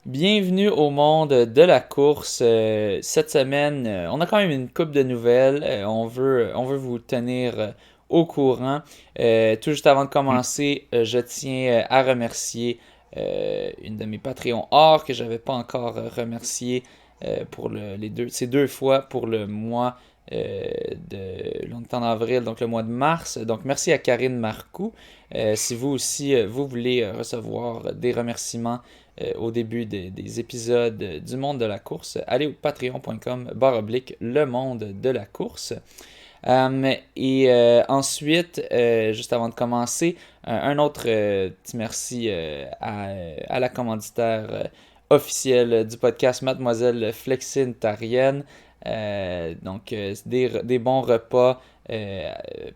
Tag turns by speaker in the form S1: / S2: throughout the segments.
S1: Bienvenue au monde de la course. Cette semaine, on a quand même une couple de nouvelles. On veut vous tenir au courant. Tout juste avant de
S2: Mm.
S1: commencer, je tiens à remercier une de mes Patreons or que j'avais pas encore remercié pour ces deux fois pour le mois on est en avril, donc le mois de mars. Donc merci à Karine Marcoux. Si vous aussi, vous voulez recevoir des remerciements au début des épisodes du monde de la course, allez au patreon.com/, le monde de la course. Ensuite, juste avant de commencer, un autre petit merci à la commanditaire officielle du podcast, Mademoiselle Flexitarienne. Des bons repas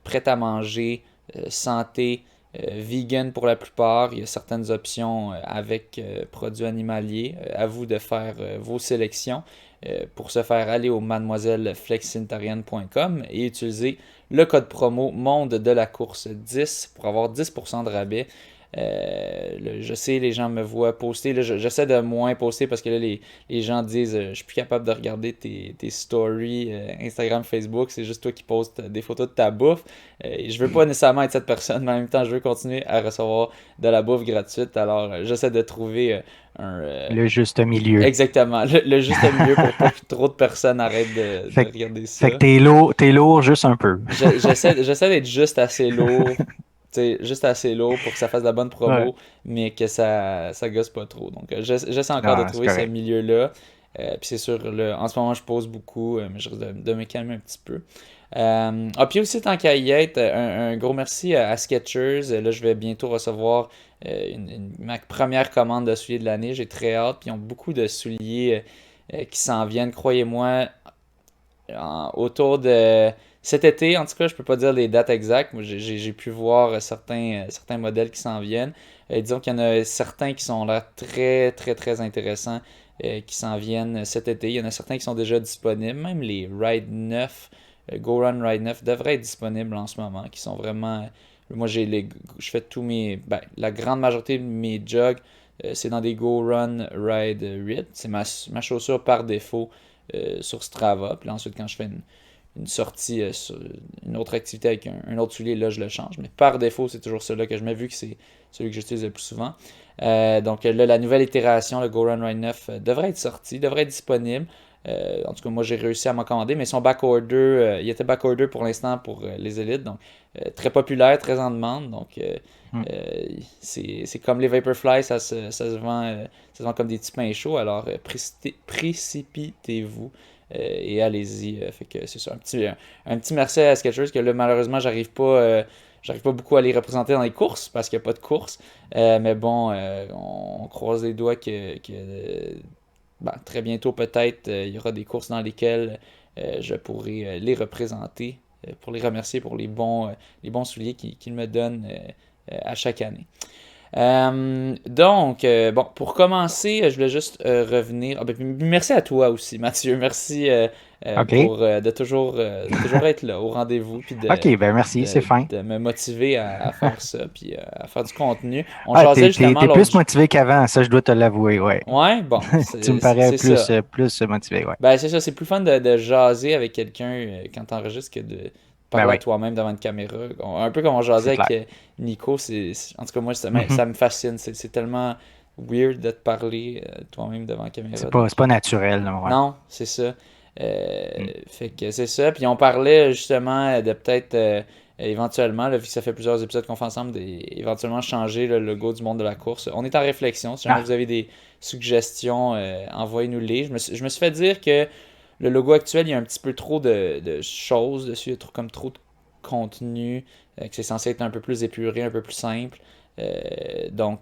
S1: prêts à manger, santé, vegan pour la plupart. Il y a certaines options avec produits animaliers. À vous de faire vos sélections. Pour ce faire, allez au mademoiselleflexitarienne.com et utiliser le code promo Monde de la course 10 pour avoir 10% de rabais. Je sais, les gens me voient poster. Là, j'essaie de moins poster parce que là, les gens disent je suis plus capable de regarder tes stories Instagram, Facebook. C'est juste toi qui postes des photos de ta bouffe. Je veux pas nécessairement être cette personne, mais en même temps, je veux continuer à recevoir de la bouffe gratuite. Alors, j'essaie de trouver un,
S2: Le juste milieu.
S1: exactement, le juste milieu pour pas que trop de personnes arrêtent de
S2: Fait, que-
S1: regarder
S2: fait que
S1: ça.
S2: t'es lourd juste un peu.
S1: J'essaie d'être juste assez lourd, tu sais, juste assez lourd pour que ça fasse de la bonne
S2: Ouais.
S1: promo, mais que ça gosse pas trop. Donc, j'essaie encore de
S2: Non, c'est
S1: trouver ce
S2: correct.
S1: milieu-là. Puis c'est sûr, en ce moment, je pose beaucoup, mais je risque de me calmer un petit peu. Puis aussi, tant qu'à y être, un gros merci à Skechers. Là, je vais bientôt recevoir ma première commande de souliers de l'année. J'ai très hâte. Puis ils ont beaucoup de souliers qui s'en viennent, croyez-moi, autour de cet été. En tout cas, je peux pas dire les dates exactes. Moi, j'ai pu voir certains modèles qui s'en viennent. Disons qu'il y en a certains qui sont là très, très, très intéressants qui s'en viennent cet été. Il y en a certains qui sont déjà disponibles. Même les Ride 9 Go Run Ride 9 devraient être disponibles en ce moment, qui sont vraiment. Moi, je fais la grande majorité de mes jogs, c'est dans des Go Run Ride 8. C'est ma chaussure par défaut sur Strava. Puis là, ensuite, quand je fais une sortie sur une autre activité avec un autre soulier, là, je le change. Mais par défaut, c'est toujours celui-là que je mets, vu que c'est celui que j'utilise le plus souvent. Donc là, la nouvelle itération, le Go Run Ride 9, devrait être sortie, devrait être disponible. En tout cas, moi, j'ai réussi à m'en commander, mais son backorder, il était backorder pour l'instant pour les élites, donc très populaire, très en demande. Donc,
S2: Mm.
S1: c'est comme les Vaporfly, ça se vend comme des petits pains chauds, alors précipitez-vous et allez-y. Fait que c'est ça, un petit merci à Skechers que là, malheureusement, j'arrive pas beaucoup à les représenter dans les courses parce qu'il n'y a pas de course. Mais bon, on croise les doigts que très bientôt, peut-être, il y aura des courses dans lesquelles je pourrai les représenter pour les remercier pour les bons souliers qu'ils me donnent à chaque année. Bon, pour commencer, je voulais juste revenir. Merci à toi aussi, Mathieu. Merci
S2: OK.
S1: de toujours être là au rendez-vous puis
S2: OK, ben merci, c'est fin.
S1: de me motiver à faire ça puis à faire du contenu. On
S2: Ah,
S1: jasait
S2: t'es, t'es,
S1: justement
S2: t'es
S1: l'autre.
S2: plus motivé qu'avant, ça, je dois te l'avouer, ouais.
S1: Ouais, bon,
S2: Tu me parais
S1: c'est
S2: plus,
S1: ça.
S2: plus motivé, ouais.
S1: Ben, c'est ça, c'est plus fun de jaser avec quelqu'un quand t'enregistres que de
S2: Ben
S1: parler à
S2: oui,
S1: toi-même devant une caméra. Un peu comme on jasait
S2: c'est
S1: avec
S2: clair.
S1: Nico, en tout cas, moi,
S2: Mhm.
S1: ça me fascine. C'est tellement weird de te parler toi-même devant la
S2: C'est
S1: caméra.
S2: pas,
S1: Donc,
S2: c'est pas naturel, là, ouais.
S1: non, c'est ça.
S2: Mm.
S1: Fait que c'est ça. Puis on parlait justement de peut-être éventuellement, là, vu que ça fait plusieurs épisodes qu'on fait ensemble, éventuellement changer le logo du monde de la course. On est en réflexion. Si jamais
S2: Ah,
S1: vous avez des suggestions, envoyez-nous-les. Je me suis fait dire que le logo actuel, il y a un petit peu trop de choses dessus, il y a comme trop de contenu, que c'est censé être un peu plus épuré, un peu plus simple. Ben,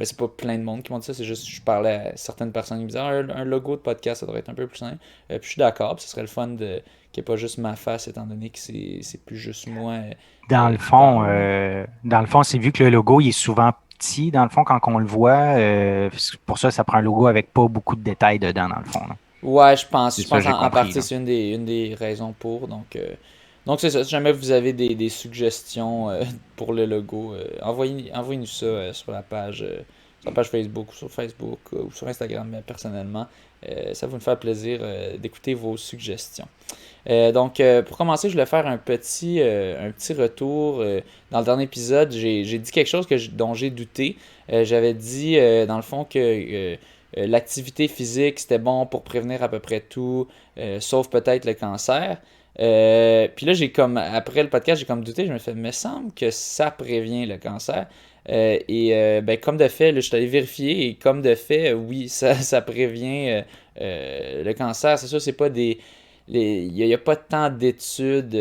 S1: c'est pas plein de monde qui m'ont dit ça, c'est juste que je parlais à certaines personnes qui me disaient un logo de podcast, ça devrait être un peu plus simple. Puis je suis d'accord, puis ce serait le fun qu'il n'y ait pas juste ma face, étant donné que c'est plus juste moi qui parle. Là.
S2: dans le fond, c'est vu que le logo, il est souvent petit, dans le fond, quand on le voit, c'est pour ça, ça prend un logo avec pas beaucoup de détails dedans, dans le fond, là.
S1: Ouais,
S2: C'est
S1: je
S2: ça,
S1: pense
S2: j'ai
S1: en
S2: compris,
S1: partie
S2: là.
S1: c'est une des raisons pour. Donc c'est ça. Si jamais vous avez des suggestions pour le logo, envoyez-nous ça sur la page sur la page Facebook ou sur Facebook ou sur Instagram personnellement. Ça va me faire plaisir d'écouter vos suggestions. Pour commencer, je voulais faire un petit retour. Dans le dernier épisode, j'ai dit quelque chose dont j'ai douté. J'avais dit, dans le fond, que l'activité physique, c'était bon pour prévenir à peu près tout, sauf peut-être le cancer. Puis là, après le podcast, j'ai comme douté. Je me suis fait, me semble que ça prévient le cancer. Comme de fait, là, je suis allé vérifier et comme de fait, oui, ça prévient le cancer. C'est sûr, c'est pas des il n'y a pas tant d'études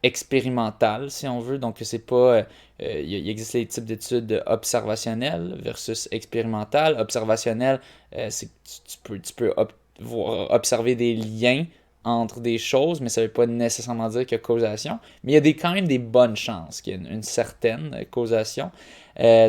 S1: expérimentales, si on veut. Donc, c'est pas. Il existe les types d'études observationnelles versus expérimentales. Observationnelles, c'est que tu peux observer des liens entre des choses, mais ça ne veut pas nécessairement dire qu'il y a causation. Mais il y a quand même des bonnes chances qu'il y ait une certaine causation.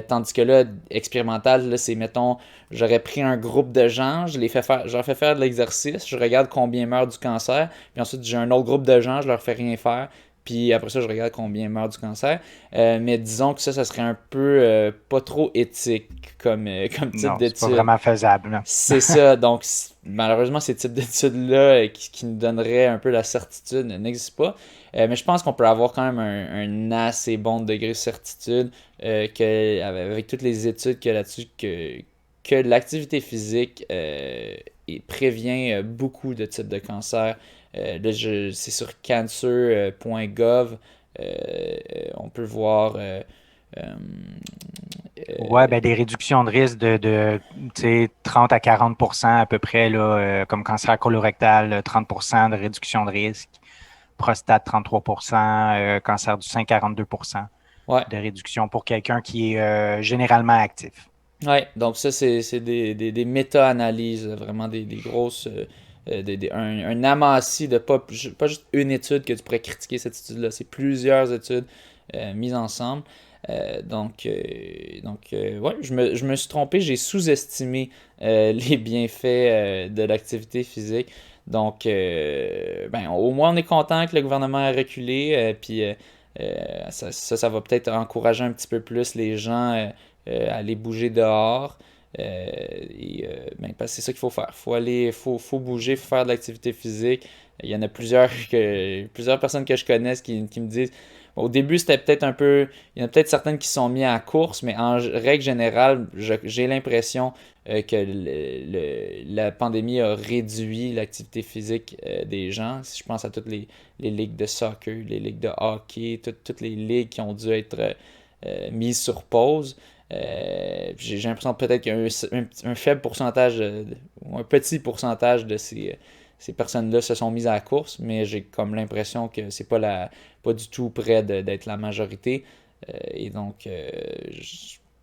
S1: Tandis que là, expérimental, là, c'est, mettons, j'aurais pris un groupe de gens, je leur fais faire de l'exercice, je regarde combien meurent du cancer, puis ensuite j'ai un autre groupe de gens, je leur fais rien faire, puis après ça, je regarde combien meurent du cancer. Mais disons que ça serait un peu pas trop éthique comme type
S2: Non, c'est pas
S1: d'étude.
S2: vraiment faisable, là.
S1: C'est ça, donc malheureusement, ces types d'études-là qui nous donneraient un peu la certitude n'existent pas. Mais je pense qu'on peut avoir quand même un assez bon degré de certitude avec toutes les études qu'il y a là-dessus que l'activité physique prévient beaucoup de types de cancers. C'est sur cancer.gov. On peut voir euh,
S2: Ouais, ben des réductions de risque de tu sais, 30 à 40% à peu près, là, comme cancer colorectal, 30% de réduction de risque, prostate 33%, cancer du sein 42%
S1: ouais.
S2: de réduction pour quelqu'un qui est généralement actif.
S1: Ouais, donc ça, c'est des méta-analyses, vraiment des grosses. Un amassis de pas juste une étude que tu pourrais critiquer cette étude-là, c'est plusieurs études mises ensemble. Ouais, je me suis trompé, j'ai sous-estimé les bienfaits de l'activité physique. Au moins, on est content que le gouvernement a reculé, ça va peut-être encourager un petit peu plus les gens à aller bouger dehors. Parce que c'est ça qu'il faut faire. Faut bouger, faut faire de l'activité physique. Il y en a plusieurs personnes que je connais qui me disent au début, c'était peut-être un peu. Il y en a peut-être certaines qui sont mis à la course, mais en règle générale, j'ai l'impression que la pandémie a réduit l'activité physique des gens. Si je pense à toutes les ligues de soccer, les ligues de hockey, toutes les ligues qui ont dû être mises sur pause. J'ai l'impression peut-être qu'il y a un faible pourcentage, ou un petit pourcentage de ces personnes-là se sont mises à la course, mais j'ai comme l'impression que c'est pas du tout près d'être la majorité.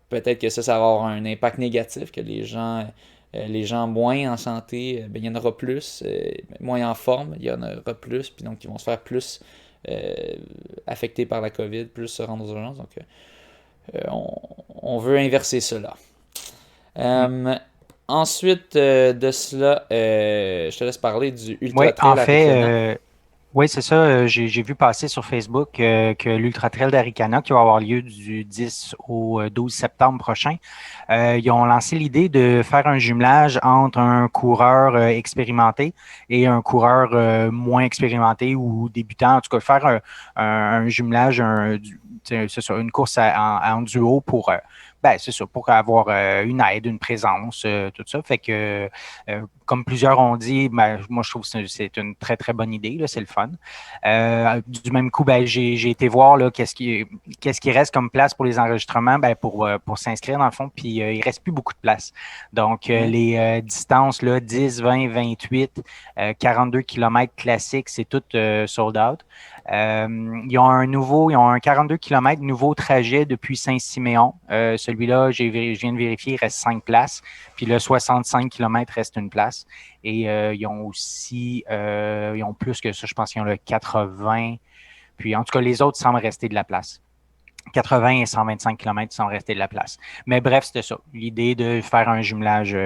S1: Peut-être que ça va avoir un impact négatif, que les gens moins en santé, il y en aura plus, moins en forme, il y en aura plus, puis donc ils vont se faire plus affectés par la COVID, plus se rendre aux urgences. On veut inverser cela.
S2: Mm.
S1: Ensuite de cela, je te laisse parler du
S2: Oui,
S1: Ultra
S2: en
S1: Trail Arikana.
S2: fait, oui, c'est ça. J'ai vu passer sur Facebook que l'Ultra Trail d'Aricana, qui va avoir lieu du 10 au 12 septembre prochain, ils ont lancé l'idée de faire un jumelage entre un coureur expérimenté et un coureur moins expérimenté ou débutant. En tout cas, faire un jumelage, c'est ça, une course en duo pour, c'est ça, pour avoir une aide, une présence, tout ça. Fait que comme plusieurs ont dit, moi je trouve que c'est une très très bonne idée, là, c'est le fun. Du même coup, j'ai été voir là, qu'est-ce qui reste comme place pour les enregistrements, pour s'inscrire dans le fond, puis il reste plus beaucoup de place. Donc
S1: Ouais.
S2: les distances là, 10, 20, 28, 42 km classiques, c'est tout sold out. Ils ont un 42 km nouveau trajet depuis Saint-Siméon. Celui-là, je viens de vérifier, il reste 5 places. Puis le 65 km reste une place. Et ils ont aussi, ils ont plus que ça, je pense qu'ils ont le 80. Puis en tout cas, les autres semblent rester de la place. 80 et 125 km semblent rester de la place. Mais bref, c'était ça. L'idée de faire un jumelage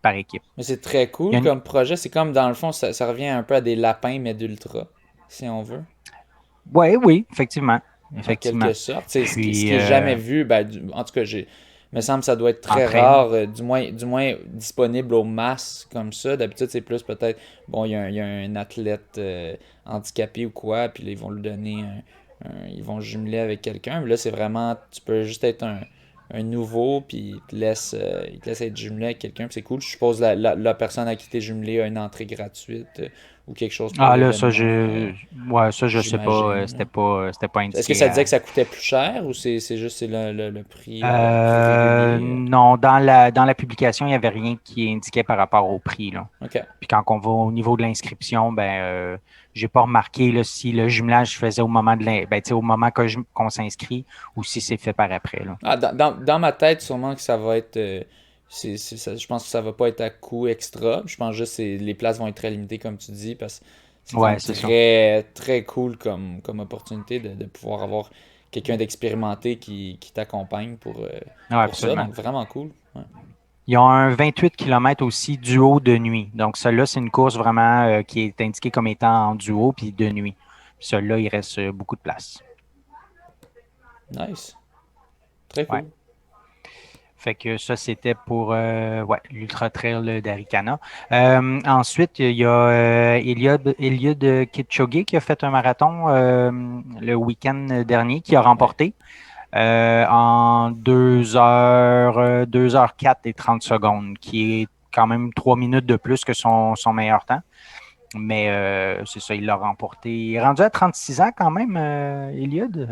S2: par équipe.
S1: Mais c'est très cool comme projet. C'est comme dans le fond, ça revient un peu à des lapins, mais d'ultra, si on veut.
S2: Oui, effectivement.
S1: en
S2: effectivement.
S1: quelque sorte. Ce
S2: Puis,
S1: qui est jamais vu, en tout cas, me semble que ça doit être très
S2: entraîne.
S1: rare, du moins disponible aux masses comme ça. D'habitude, c'est plus peut-être, bon, il y a un athlète handicapé ou quoi, puis là, ils vont lui donner ils vont jumeler avec quelqu'un. Mais là, c'est vraiment, tu peux juste être un nouveau, puis il te laisse être jumelé avec quelqu'un, puis c'est cool. Je suppose la personne à qui t'es jumelé a une entrée gratuite ou quelque chose pour
S2: Ah là, ça
S1: l'événement,
S2: je ouais, ça je sais pas.
S1: j'imagine. Là.
S2: C'était pas
S1: Est-ce que
S2: indiqué
S1: ça disait
S2: à.
S1: que ça coûtait plus cher ou c'est juste le prix régulier?
S2: Non, dans la publication, il n'y avait rien qui indiquait par rapport au prix, là.
S1: OK.
S2: Puis quand on va au niveau de l'inscription, j'ai pas remarqué là, si le jumelage se faisait au moment au moment qu'on s'inscrit ou si c'est fait par après, là.
S1: Ah, dans ma tête, sûrement que ça va être. Je pense que ça va pas être à coût extra. Je pense juste que les places vont être très limitées, comme tu dis, parce que c'est quand
S2: Ouais,
S1: même
S2: c'est ça.
S1: très, très cool comme opportunité de pouvoir avoir quelqu'un d'expérimenté qui t'accompagne
S2: Ouais,
S1: pour ça.
S2: absolument.
S1: Donc, vraiment cool. Ouais.
S2: Ils ont un 28 km aussi duo de nuit. Donc, celle-là, c'est une course vraiment qui est indiquée comme étant en duo puis de nuit. Puis celui-là, il reste beaucoup de place.
S1: Nice. Très
S2: Ouais.
S1: cool.
S2: Fait que ça, c'était pour ouais, l'Ultra Trail d'Arikana. Ensuite, il y a Eliud Kipchoge qui a fait un marathon le week-end dernier, qui a
S1: Ouais.
S2: remporté en 2 heures 4 et 30 secondes, qui est quand même 3 minutes de plus que son meilleur temps. Mais c'est ça, il l'a remporté. Il est rendu à 36 ans quand même, Eliud.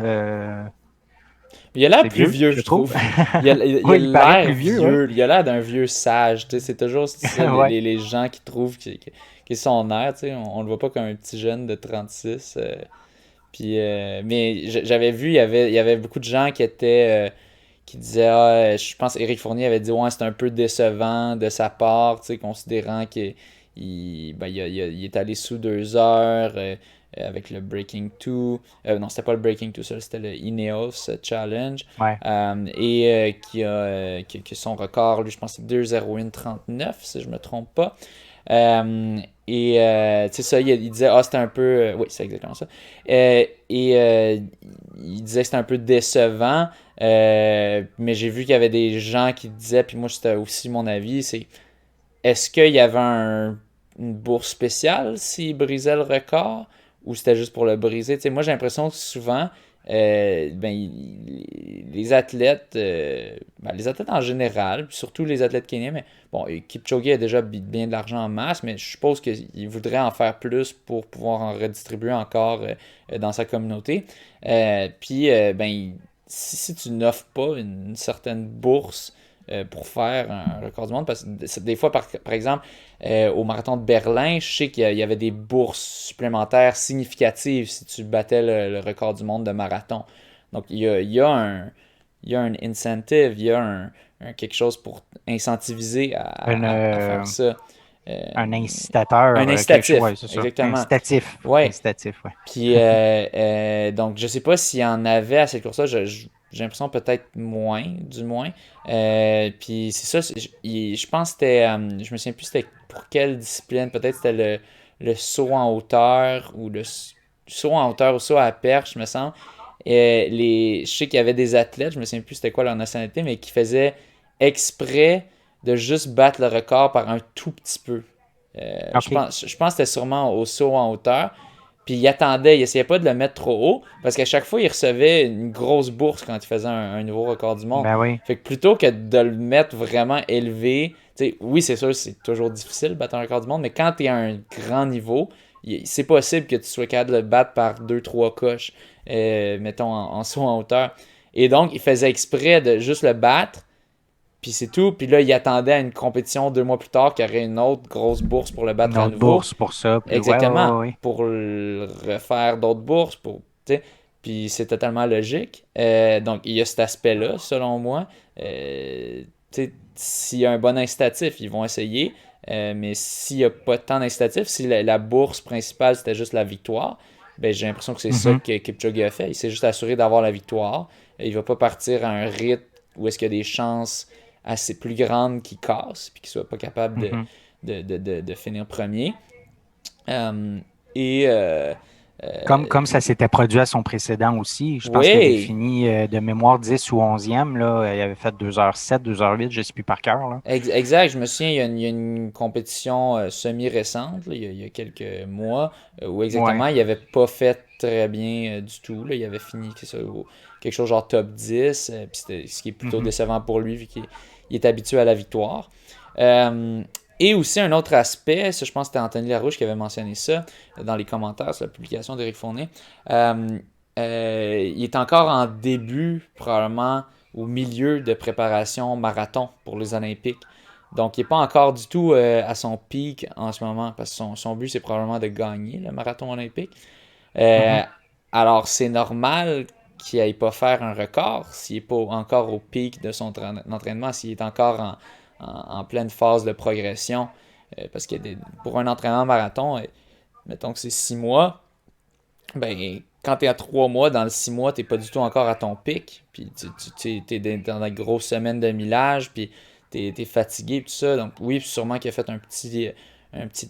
S1: Il a l'air
S2: C'est
S1: plus
S2: vieux,
S1: vieux,
S2: je
S1: je
S2: trouve.
S1: trouve. Il a
S2: Oui, il paraît
S1: l'air
S2: plus vieux, ouais.
S1: vieux. Il a l'air d'un vieux sage. Tu sais, c'est toujours ça,
S2: Ouais.
S1: les gens qui trouvent qu'il est son air. Tu sais, on le voit pas comme un petit jeune de 36. Mais j'avais vu, il y avait beaucoup de gens qui disaient, je pense Éric Fournier avait dit, ouais, c'est un peu décevant de sa part, tu sais, considérant qu'il est allé sous 2 heures avec le Breaking 2. Non, c'était pas le Breaking 2, ça, c'était le Ineos Challenge.
S2: Ouais.
S1: Et qui a son record, lui, je pense, c'est 2:01:39, si je me trompe pas. Tu sais, ça, il disait, ah, c'était un peu. Oui, c'est exactement ça. Il disait que c'était un peu décevant, mais j'ai vu qu'il y avait des gens qui disaient, puis moi, c'était aussi mon avis, c'est est-ce qu'il y avait une bourse spéciale s'il brisait le record ou c'était juste pour le briser? Tu sais, moi, j'ai l'impression que souvent, les athlètes en général, puis surtout les athlètes kenyans, mais bon, Kipchoge a déjà bien de l'argent en masse, mais je suppose qu'il voudrait en faire plus pour pouvoir en redistribuer encore dans sa communauté. Si tu n'offres pas une certaine bourse pour faire un record du monde, parce que des fois, par exemple, au marathon de Berlin, je sais qu'il y avait des bourses supplémentaires significatives si tu battais le record du monde de marathon. Donc, il y a un incentive, il y a quelque chose pour incentiviser
S2: Une,
S1: à faire ça. Euh,
S2: un incitateur,
S1: un
S2: quelque chose.
S1: incitatif,
S2: Ouais, c'est ça.
S1: exactement.
S2: Incitatif.
S1: Ouais.
S2: Incitatif, ouais.
S1: Puis, donc, je sais pas s'il y en avait à cette course-là. J'ai l'impression peut-être moins, du moins. Puis, c'est ça. Je pense que c'était. Je me souviens plus c'était pour quelle discipline. Peut-être c'était le saut en hauteur ou le saut en hauteur ou saut à la perche, me semble. Je sais qu'il y avait des athlètes, je me souviens plus c'était quoi leur nationalité, mais qui faisaient exprès de juste battre le record par un tout petit peu.
S2: OK.
S1: Je pense que c'était sûrement au saut en hauteur. Puis il essayait pas de le mettre trop haut, parce qu'à chaque fois, il recevait une grosse bourse quand il faisait un nouveau record du monde.
S2: Ben oui.
S1: Fait que plutôt que de le mettre vraiment élevé, tu sais, oui, c'est sûr, c'est toujours difficile de battre un record du monde, mais quand tu es à un grand niveau, c'est possible que tu sois capable de le battre par deux trois coches, mettons, en saut en hauteur. Et donc, il faisait exprès de juste le battre, puis c'est tout. Puis là, il attendait à une compétition 2 mois plus tard qu'il y aurait une autre grosse bourse pour le
S2: Une
S1: battre à
S2: autre
S1: nouveau.
S2: bourse pour ça. Puis ouais, ouais,
S1: Exactement.
S2: ouais, ouais.
S1: Pour refaire d'autres bourses. Puis c'est totalement logique. Donc, il y a cet aspect-là, selon moi. S'il y a un bon incitatif, ils vont essayer. Mais s'il n'y a pas tant d'incitatif, si la bourse principale, c'était juste la victoire, ben, j'ai l'impression que c'est ça
S2: Mhm,
S1: que Kipchoge a fait. Il s'est juste assuré d'avoir la victoire. Il ne va pas partir à un rythme où est-ce qu'il y a des chances assez plus grandes qu'il casse, puis qu'il soit pas capable
S2: mhm.
S1: de finir premier. Euh, et
S2: Comme ça s'était produit à son précédent aussi. Je pense qu'il avait
S1: Oui,
S2: fini de mémoire 10 ou 11e. Là. Il avait fait 2h07, 2h08, je ne sais plus par cœur. Là.
S1: exact. Je me souviens, il y a une compétition semi-récente, là, il y a quelques mois, où
S2: Ouais.
S1: exactement, il avait pas fait très bien du tout. Là. Il avait fini quelque chose genre top 10, puis ce qui est plutôt
S2: Mhm.
S1: décevant pour lui, vu qu'il il est habitué à la victoire. Euh, et aussi un autre aspect, ça je pense que c'était Anthony Larouche qui avait mentionné ça dans les commentaires sur la publication d'Éric Fournier. Euh, il est encore en début, probablement au milieu de préparation marathon pour les Olympiques. Donc il n'est pas encore du tout à son pic en ce moment, parce que son but c'est probablement de gagner le marathon olympique. Euh,
S2: Mhm.
S1: alors c'est normal qu'il n'aille pas faire un record s'il n'est pas encore au pic de son entraînement, s'il est encore en pleine phase de progression. Parce que pour un entraînement marathon, mettons que c'est 6 mois, ben, quand tu es à 3 mois, dans le 6 mois, tu pas du tout encore à ton pic. Puis tu es dans la grosse semaine de millage, puis tu es fatigué, tout ça. Donc oui, sûrement qu'il a fait un petit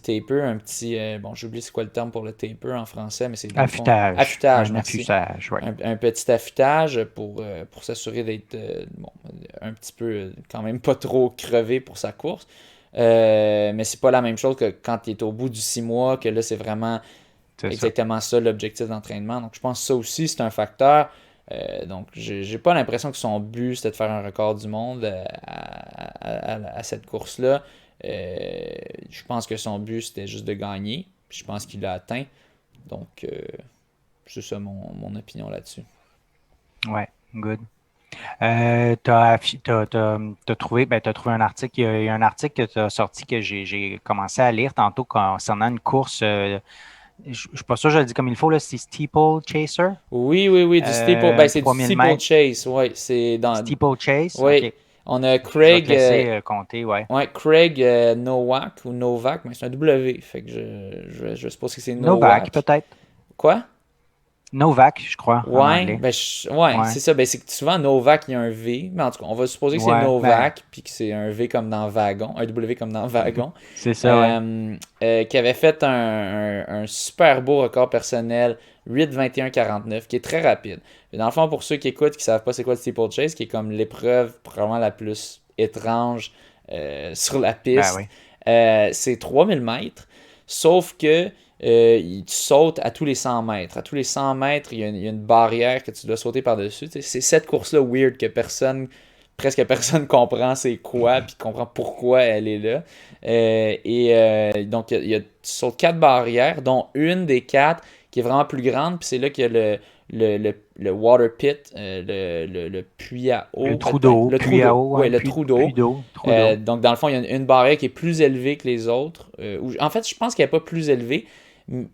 S1: taper, un petit... bon, j'oublie c'est quoi le terme pour le taper en français, mais c'est dans le fond...
S2: Affûtage.
S1: Affûtage,
S2: Un
S1: merci.
S2: affûtage, oui.
S1: Un petit affûtage pour s'assurer d'être bon, un petit peu quand même pas trop crevé pour sa course. Mais c'est pas la même chose que quand tu es au bout du 6 mois, que là c'est vraiment
S2: C'est ça.
S1: exactement ça l'objectif d'entraînement. Donc je pense que ça aussi c'est un facteur. Donc j'ai pas l'impression que son but c'était de faire un record du monde à cette course-là. Je pense que son but c'était juste de gagner. Puis je pense qu'il l'a atteint. Donc c'est ça mon opinion là-dessus.
S2: Ouais, good. T'as trouvé, t'as trouvé un article. Il y a un article que tu as sorti que j'ai commencé à lire tantôt concernant une course. Je ne suis pas sûr que je le dis comme il faut, là, c'est Steeple Chaser,
S1: Oui, oui, oui, du steeple. Ben, c'est du
S2: 3000
S1: steeple
S2: mètres.
S1: chase. Ouais, c'est dans.
S2: Steeple Chase,
S1: Oui.
S2: OK.
S1: On a
S2: Je vais te
S1: Craig.
S2: laisser compter, ouais.
S1: Ouais, Craig Nowak ou Novak, mais c'est un W. Fait que je suppose que c'est
S2: Novak,
S1: Nowak.
S2: peut-être.
S1: Quoi?
S2: Novak, je crois, en
S1: Ouais,
S2: anglais.
S1: ben ouais,
S2: Ouais,
S1: c'est ça. Ben c'est que souvent Novak, il y a un V. Mais en tout cas, on va supposer que c'est
S2: ouais, ben,
S1: Novak, puis que c'est un V comme dans wagon, un W comme dans wagon.
S2: c'est ça, ouais.
S1: Qui avait fait un super beau record personnel, 8-21-49, qui est très rapide. Et dans le fond, pour ceux qui écoutent, qui savent pas c'est quoi le steeplechase, qui est comme l'épreuve probablement la plus étrange sur la
S2: Ben
S1: piste,
S2: oui.
S1: c'est 3000 mètres, sauf que tu sautes à tous les 100 mètres. À tous les 100 mètres, il y a une barrière que tu dois sauter par-dessus. C'est cette course-là weird que presque personne comprend c'est quoi, puis comprend pourquoi elle est là. Donc, tu sautes 4 barrières, dont une des 4 qui est vraiment plus grande, puis c'est là qu'il y a le water pit, le puits à
S2: Le
S1: eau,
S2: trou
S1: peut-être.
S2: d'eau,
S1: Le trou
S2: puis à
S1: d'eau.
S2: eau,
S1: Oui,
S2: hein,
S1: le trou
S2: puis
S1: d'eau.
S2: d'eau, trou d'eau.
S1: Donc, dans le fond, il y a une barrière qui est plus élevée que les autres. En fait, je pense qu'elle n'est pas plus élevée.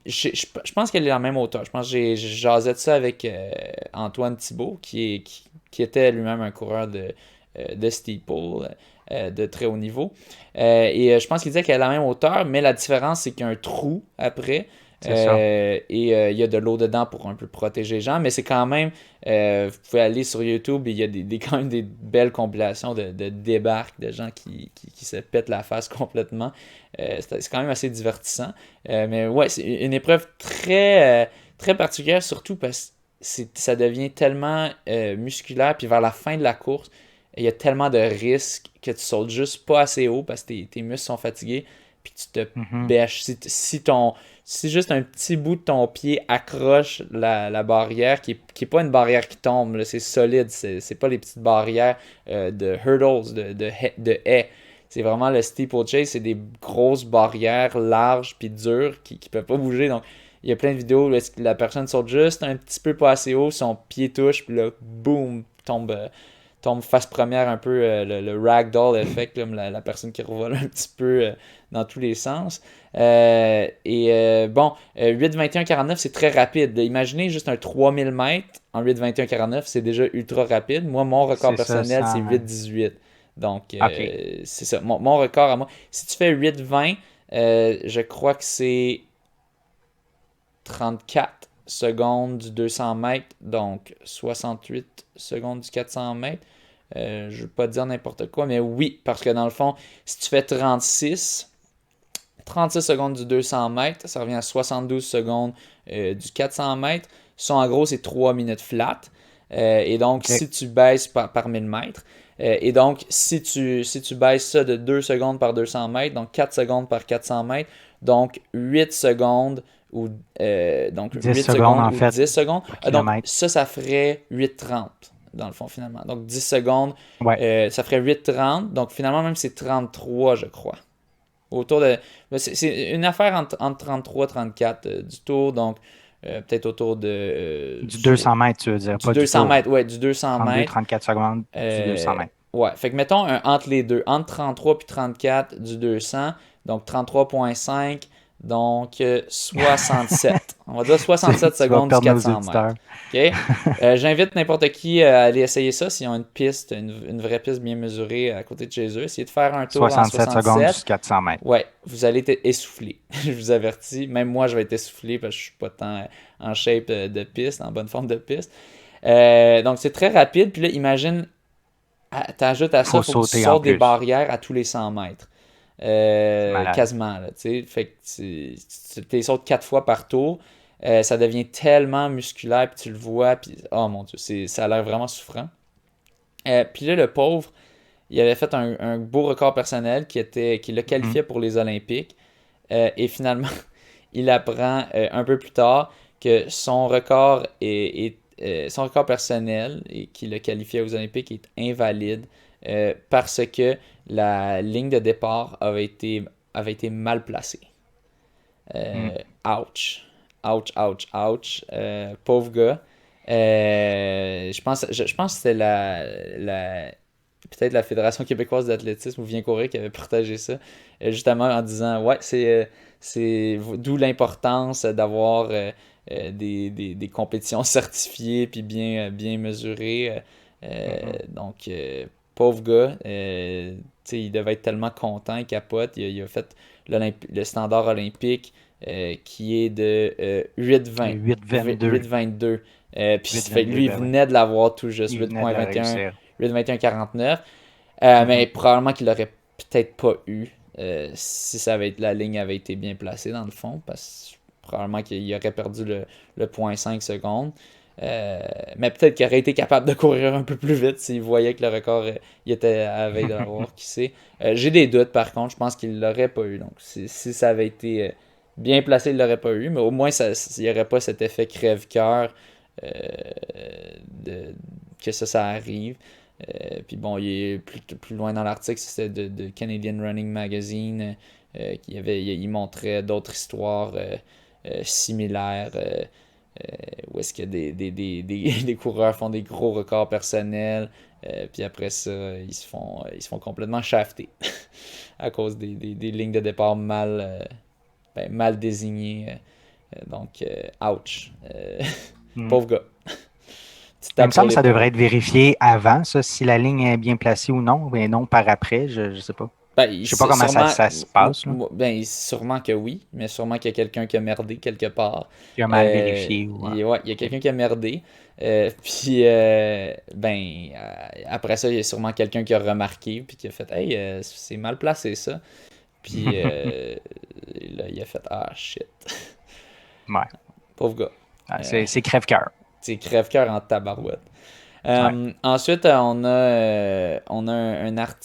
S1: Je pense qu'elle est à la même hauteur. Je pense que j'ai jasé de ça avec Antoine Thibault, qui était lui-même un coureur de steeple de très haut niveau. Je pense qu'il disait qu'elle est à la même hauteur, mais la différence, c'est qu'il y a un trou après.
S2: C'est ça.
S1: Il y a de l'eau dedans pour un peu protéger les gens, mais c'est quand même, vous pouvez aller sur YouTube et il y a quand même des belles compilations de débarques de gens qui se pètent la face complètement. C'est quand même assez divertissant. Mais ouais, c'est une épreuve très particulière, surtout parce que ça devient tellement musculaire, puis vers la fin de la course, il y a tellement de risques que tu sautes juste pas assez haut parce que tes muscles sont fatigués, puis tu te
S2: Mhm.
S1: bêches. Si juste un petit bout de ton pied accroche la barrière, qui est pas une barrière qui tombe, là, c'est solide, c'est pas les petites barrières de hurdles, de haies. C'est vraiment le steeplechase, c'est des grosses barrières larges puis dures qui peuvent pas bouger. Donc, il y a plein de vidéos où la personne saute juste un petit peu pas assez haut, son pied touche, puis là, boum, tombe face première un peu le ragdoll effect, comme la personne qui revole un petit peu dans tous les sens. Bon, 8-21-49, c'est très rapide. Imaginez juste un 3000 mètres en 8-21-49, c'est déjà ultra rapide. Moi, mon record
S2: C'est ça,
S1: personnel, c'est
S2: ça.
S1: 8-18. Donc,
S2: OK.
S1: c'est ça. Mon record à moi. Si tu fais 8-20, je crois que c'est 34 secondes du 200 mètres, donc 68 secondes du 400 mètres. Je ne veux pas dire n'importe quoi, mais oui, parce que dans le fond, si tu fais 36, 36 secondes du 200 mètres, ça revient à 72 secondes du 400 mètres. Ça, en gros, c'est 3 minutes flat. Et donc,
S2: OK.
S1: si tu baisses par 1000 mètres, et donc, si tu baisses ça de 2 secondes par 200 mètres, donc 4 secondes par 400 mètres, donc 8 secondes ou, donc
S2: 10
S1: 8
S2: secondes,
S1: secondes
S2: en
S1: ou
S2: fait,
S1: 10 secondes.
S2: par
S1: Donc,
S2: kilomètre.
S1: ça ferait 8,30 dans le fond, finalement. Donc, 10 secondes,
S2: Ouais.
S1: ça ferait 8,30. Donc, finalement, même c'est 33, je crois. Autour de. C'est une affaire entre 33 et 34 du tour, donc peut-être autour de.
S2: Du 200 mètres, tu veux dire,
S1: Du
S2: pas du
S1: 200
S2: tour.
S1: mètres, ouais, du 200
S2: 32,
S1: mètres.
S2: 34 secondes du 200 mètres.
S1: Ouais, fait que mettons entre les deux, entre 33 et 34 du 200, donc 33,5, donc 67. On va dire
S2: Tu,
S1: 67
S2: tu vas
S1: secondes du
S2: perdre nos
S1: 400 mètres.
S2: auditeurs.
S1: OK? J'invite n'importe qui à aller essayer ça s'ils ont une piste, une vraie piste bien mesurée à côté de chez eux. Essayez de faire un tour en
S2: 67 secondes
S1: 67.
S2: du 400 mètres.
S1: Ouais, vous allez être essoufflé. Je vous avertis. Même moi, je vais être essoufflé parce que je suis pas tant en shape de piste, en bonne forme de piste. Donc, c'est très rapide. Puis là, imagine, t'ajoutes à ça,
S2: Faut
S1: il faut que tu
S2: sauter en
S1: sautes des
S2: plus.
S1: barrières à tous les 100 mètres.
S2: C'est malade.
S1: Quasiment, là, tu sais. Fait que tu sautes 4 fois par tour. Ça devient tellement musculaire, puis tu le vois, puis oh mon Dieu, ça a l'air vraiment souffrant. Puis là, le pauvre, il avait fait un beau record personnel qui l'a
S2: Mhm.
S1: qualifié pour les Olympiques. Et finalement, il apprend un peu plus tard que son record personnel et qui l'a qualifié aux Olympiques est invalide parce que la ligne de départ avait été mal placée.
S2: Mhm.
S1: Ouch. Ouch, ouch, ouch. Pauvre gars. Je pense que c'était peut-être la Fédération québécoise d'athlétisme ou Viens courir qui avait partagé ça, justement en disant, ouais, c'est d'où l'importance d'avoir des compétitions certifiées puis bien mesurées.
S2: Mhm.
S1: Donc, pauvre gars, tu sais, il devait être tellement content, il capote. Il a fait le standard olympique qui est de 8,20.
S2: 8,22.
S1: 8,22. Puis fait,
S2: 8,22,
S1: lui, il
S2: ben oui.
S1: venait de l'avoir tout juste,
S2: Il venait de la
S1: 8,21,
S2: réussir.
S1: 8,21,49. Mais
S2: Mhm.
S1: probablement qu'il l'aurait peut-être pas eu si la ligne avait été bien placée dans le fond, parce que probablement qu'il aurait perdu le 0,5 secondes. Mais peut-être qu'il aurait été capable de courir un peu plus vite s'il voyait que le record il était à la veille de l'avoir, qui sait. J'ai des doutes par contre, je pense qu'il l'aurait pas eu. Donc si ça avait été bien placé, il l'aurait pas eu, mais au moins il n'y aurait pas cet effet crève-cœur euh, que ça arrive. Puis bon, il est plus loin dans l'article, c'était de Canadian Running Magazine, il montrait d'autres histoires similaires, où est-ce que des coureurs font des gros records personnels, puis après ça, ils se font complètement shafter à cause des lignes de départ mal désignées. Donc, ouch.
S2: Mhm.
S1: Pauvre gars. Petite
S2: Il me
S1: tape sur
S2: semble que ça
S1: l'épaule.
S2: devrait être vérifié avant, ça, si la ligne est bien placée ou non, mais non par après, je ne sais pas.
S1: Ben,
S2: Je sais pas comment
S1: sûrement,
S2: ça se passe, là.
S1: ben, sûrement que oui, mais sûrement qu'il y a quelqu'un qui a merdé quelque part.
S2: Il a mal vérifié ou.
S1: Ouais, il y a
S2: OK.
S1: quelqu'un qui a merdé. Puis, ben, après ça, il y a sûrement quelqu'un qui a remarqué, puis qui a fait, hey, c'est mal placé ça. Puis, là, il a fait, ah, shit.
S2: Ouais.
S1: Pauvre gars.
S2: Ah,
S1: Euh,
S2: c'est crève-cœur.
S1: c'est crève-cœur en tabarouette.
S2: Ouais.
S1: Ensuite, on a un autre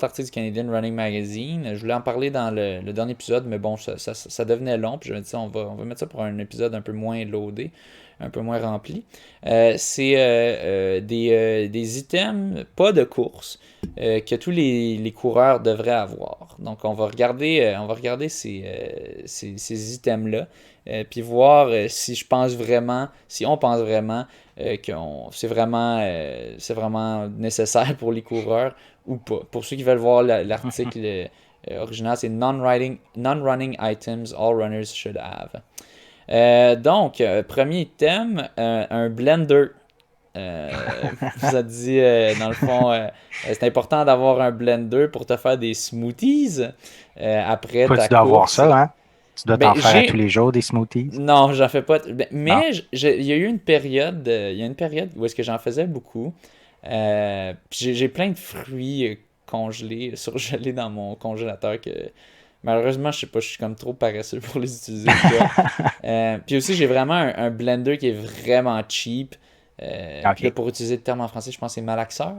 S1: article du Canadian Running Magazine. Je voulais en parler dans le dernier épisode, mais bon, ça devenait long. Puis je me dis, on va mettre ça pour un épisode un peu moins loadé, un peu moins rempli. C'est des items, pas de course, que tous les coureurs devraient avoir. Donc, on va regarder ces items-là, puis voir si on pense vraiment que c'est vraiment nécessaire pour les coureurs ou pas. Pour ceux qui veulent voir l'article original, c'est non-running items all runners should have. Donc, premier thème, un blender. Ça dit, dans le fond, c'est important d'avoir un blender pour te faire des smoothies après
S2: Toi,
S1: ta
S2: tu dois avoir
S1: course.
S2: ça, hein? Tu dois
S1: Ben,
S2: t'en faire à tous
S1: j'ai
S2: les jours des smoothies.
S1: non, j'en fais pas.
S2: Non.
S1: Mais il y a eu une période, il y a une période où est-ce que j'en faisais beaucoup. Puis j'ai plein de fruits congelés, surgelés dans mon congélateur que malheureusement, je sais pas, je suis comme trop paresseux pour les utiliser. Puis aussi, j'ai vraiment un blender qui est vraiment cheap. Puis là,
S2: OK.
S1: pour utiliser le terme en français, je pense que c'est malaxeur,